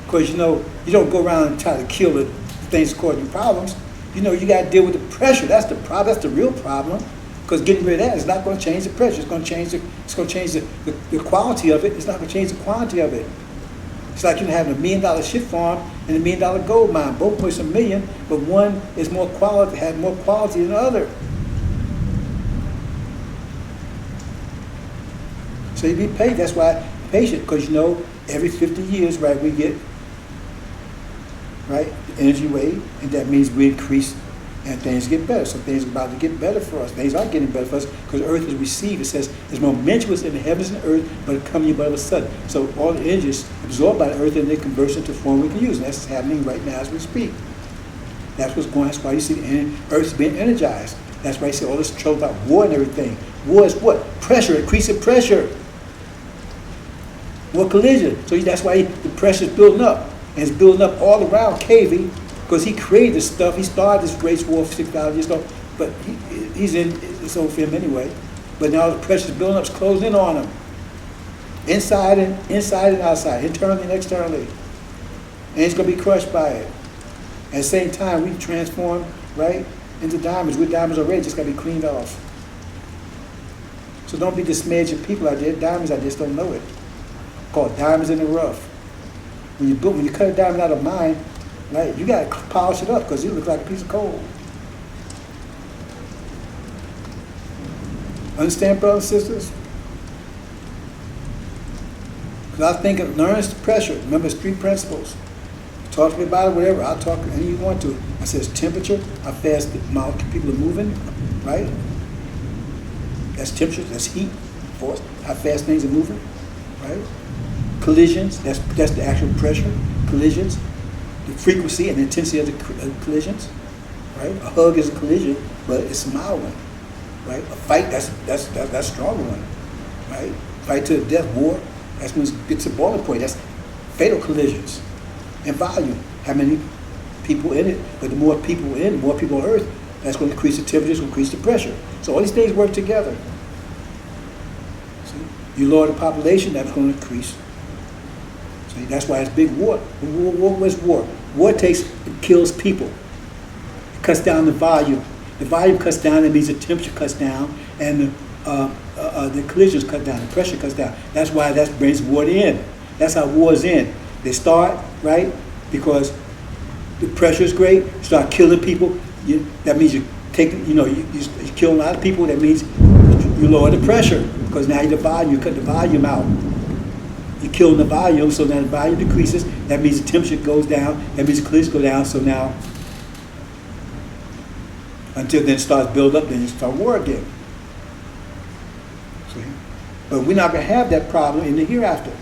because you don't go around and try to kill the things causing problems. You got to deal with the pressure. That's the problem. That's the real problem. Because getting rid of that is not going to change the pressure. It's going to change the quality of it. It's not going to change the quantity of it. It's like having $1 million shit farm and $1 million gold mine. Both worth $1 million, but one is more quality, has more quality than the other. So you be patient. That's why patient, because every 50 years, right, we get the energy wave, and that means we increase and things get better. So things are about to get better for us. Things are getting better for us because Earth is received. It says there's more mentions in the heavens and earth, but it comes but of a sudden. So all the energy is absorbed by the Earth and they convert into form we can use. And that's happening right now as we speak. That's what's going on. That's why you see the Earth is being energized. That's why you see all this trouble about war and everything. War is what? Pressure, increasing pressure. More collision. So that's why the pressure is building up. And it's building up all around KV, because he created this stuff. He started this race war 6,000 years ago, but it's over for him anyway. But now the pressure is building up, it's closing in on him. Inside and outside, internally and externally. And he's going to be crushed by it. At the same time, we transform, right, into diamonds. We're diamonds already, just got to be cleaned off. So don't be dismayed at people out there. Diamonds, I just don't know it. Called diamonds in the rough. When you cut a diamond out of mine, right, you got to polish it up because it looks like a piece of coal. Understand, brothers and sisters? Because I think of learn the pressure. Remember, it's 3 principles. Talk to me about it, whatever. I'll talk anything you want to. I says temperature, how fast people are moving, right? That's temperature, that's heat, force, how fast things are moving, right? Collisions, that's the actual pressure. Collisions, the frequency and intensity of the collisions, right? A hug is a collision, but it's a mild one, right? A fight, that's a stronger one, right? Fight to the death, war, that's when it gets a boiling point. That's fatal collisions. And volume, how many people in it, but the more people in, the more people on Earth, that's going to increase the temperature, it's going to increase the pressure. So all these things work together. See? You lower the population, that's going to increase. See? That's why it's big war. What's war? War kills people. It cuts down the volume. The volume cuts down, that means the temperature cuts down, and the collisions cut down, the pressure cuts down. That's why that brings war in. That's how wars end. They start, right, because the pressure is great. Start killing people. That means you're taking, you kill a lot of people. That means you lower the pressure because now you cut the volume out. You're killing the volume, so now the volume decreases. That means the temperature goes down. That means the collisions go down. So now, until then it starts build up, then you start war again. See? But we're not going to have that problem in the hereafter.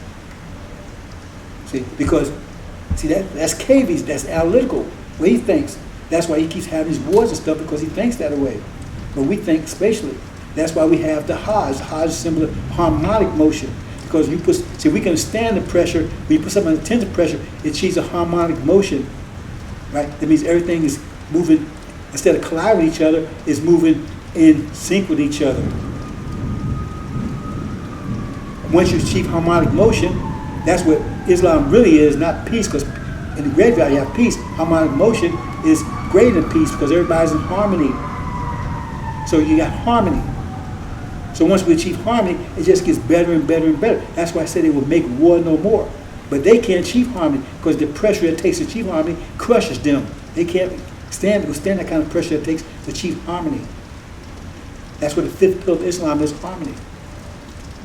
See, because that's KV's, that's analytical. What he thinks. That's why he keeps having these wars and stuff, because he thinks that way. But we think spatially. That's why we have the Hajj. Hajj is a symbol of harmonic motion. Because we can stand the pressure. When you put something under tension pressure, it achieves a harmonic motion. Right? That means everything is moving, instead of colliding with each other, is moving in sync with each other. Once you achieve harmonic motion, that's what Islam really is, not peace, because in the graveyard you have peace. Harmonic motion is greater than peace because everybody's in harmony. So you got harmony. So once we achieve harmony, it just gets better and better and better. That's why I said they will make war no more. But they can't achieve harmony because the pressure it takes to achieve harmony crushes them. They can't withstand that kind of pressure it takes to achieve harmony. That's what the fifth pillar of Islam is, harmony.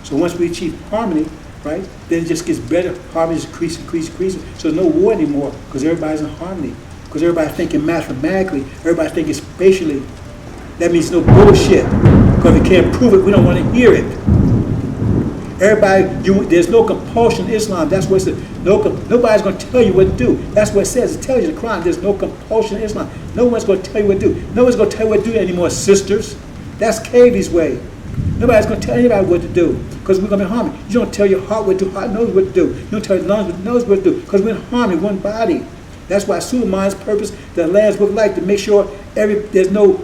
So once we achieve harmony, right, then it just gets better. Harmony just increases. So no war anymore because everybody's in harmony. Because everybody's thinking mathematically, everybody's thinking spatially. That means no bullshit. Because we can't prove it, we don't want to hear it. There's no compulsion in Islam. That's what it says. Nobody's going to tell you what to do. That's what it says. It tells you in the Quran. There's no compulsion in Islam. No one's going to tell you what to do. No one's going to tell you what to do anymore, sisters. That's KV's way. Nobody's going to tell anybody what to do because we're going to be in harmony. You don't tell your heart what to do. Heart knows what to do. You don't tell your lungs what to do because we're in harmony, one body. That's why Suleiman's purpose, the Lamb's Book of Life, to make sure there's no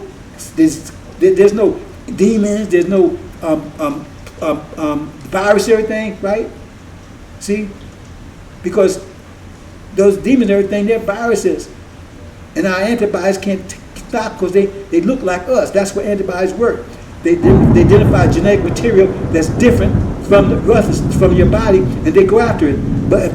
demons, there's no virus, everything, right? See? Because those demons and everything, they're viruses. And our antibodies can't stop because they look like us. That's where antibodies work. They identify genetic material that's different from your body, and they go after it. But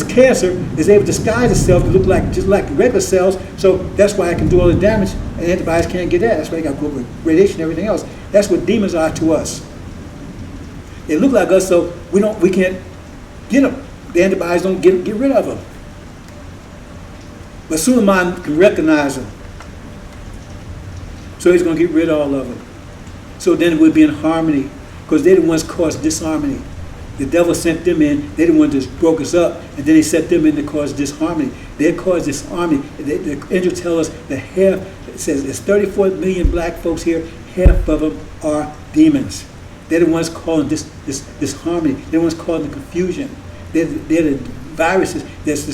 cancer is able to disguise itself to look just like regular cells, so that's why it can do all the damage, and antibodies can't get that. That's why they got to go with radiation and everything else. That's what demons are to us. They look like us, so we can't get them. The antibodies don't get rid of them. But Suleiman can recognize them. So he's going to get rid of all of them. So then we'll be in harmony, because they're the ones caused disharmony. The devil sent them in, they're the ones that broke us up, and then he set them in to cause disharmony. They caused disharmony. The angel tells us that it says there's 34 million black folks here, half of them are demons. They're the ones causing disharmony. They're the ones causing the confusion. They're the viruses. There's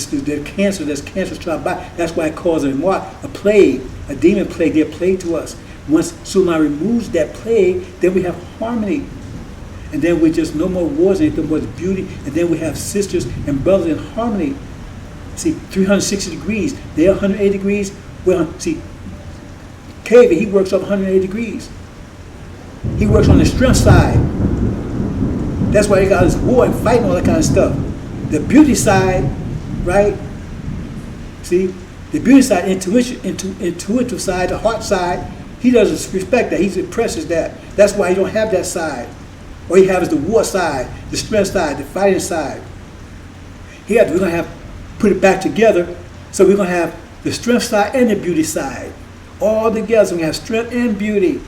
cancer. There's cancer to our body. That's why it calls them what? A plague, a demon plague. They're a plague to us. Once Suleiman removes that plague, then we have harmony. And then we just no more wars, anything but beauty. And then we have sisters and brothers in harmony. See, 360 degrees. They're 180 degrees. Well, see, KV, he works up 180 degrees. He works on the strength side. That's why he got this war and fighting all that kind of stuff. The beauty side, right? See, the beauty side, intuitive side, the heart side, he doesn't respect that. He suppresses that. That's why he don't have that side. All he has is the war side, the strength side, the fighting side. We're going to have put it back together. So we're going to have the strength side and the beauty side. All together. So we have strength and beauty,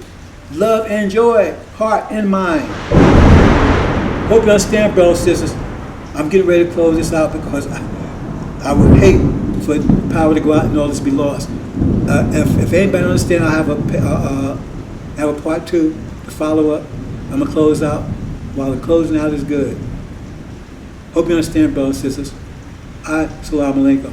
love and joy, heart and mind. Hope you understand, brothers and sisters. I'm getting ready to close this out because I would hate for the power to go out and all this be lost. If anybody don't understand, I'll have a part 2 to follow up. I'm going to close out while the closing out is good. Hope you understand, brothers and sisters. Assalamu alaikum.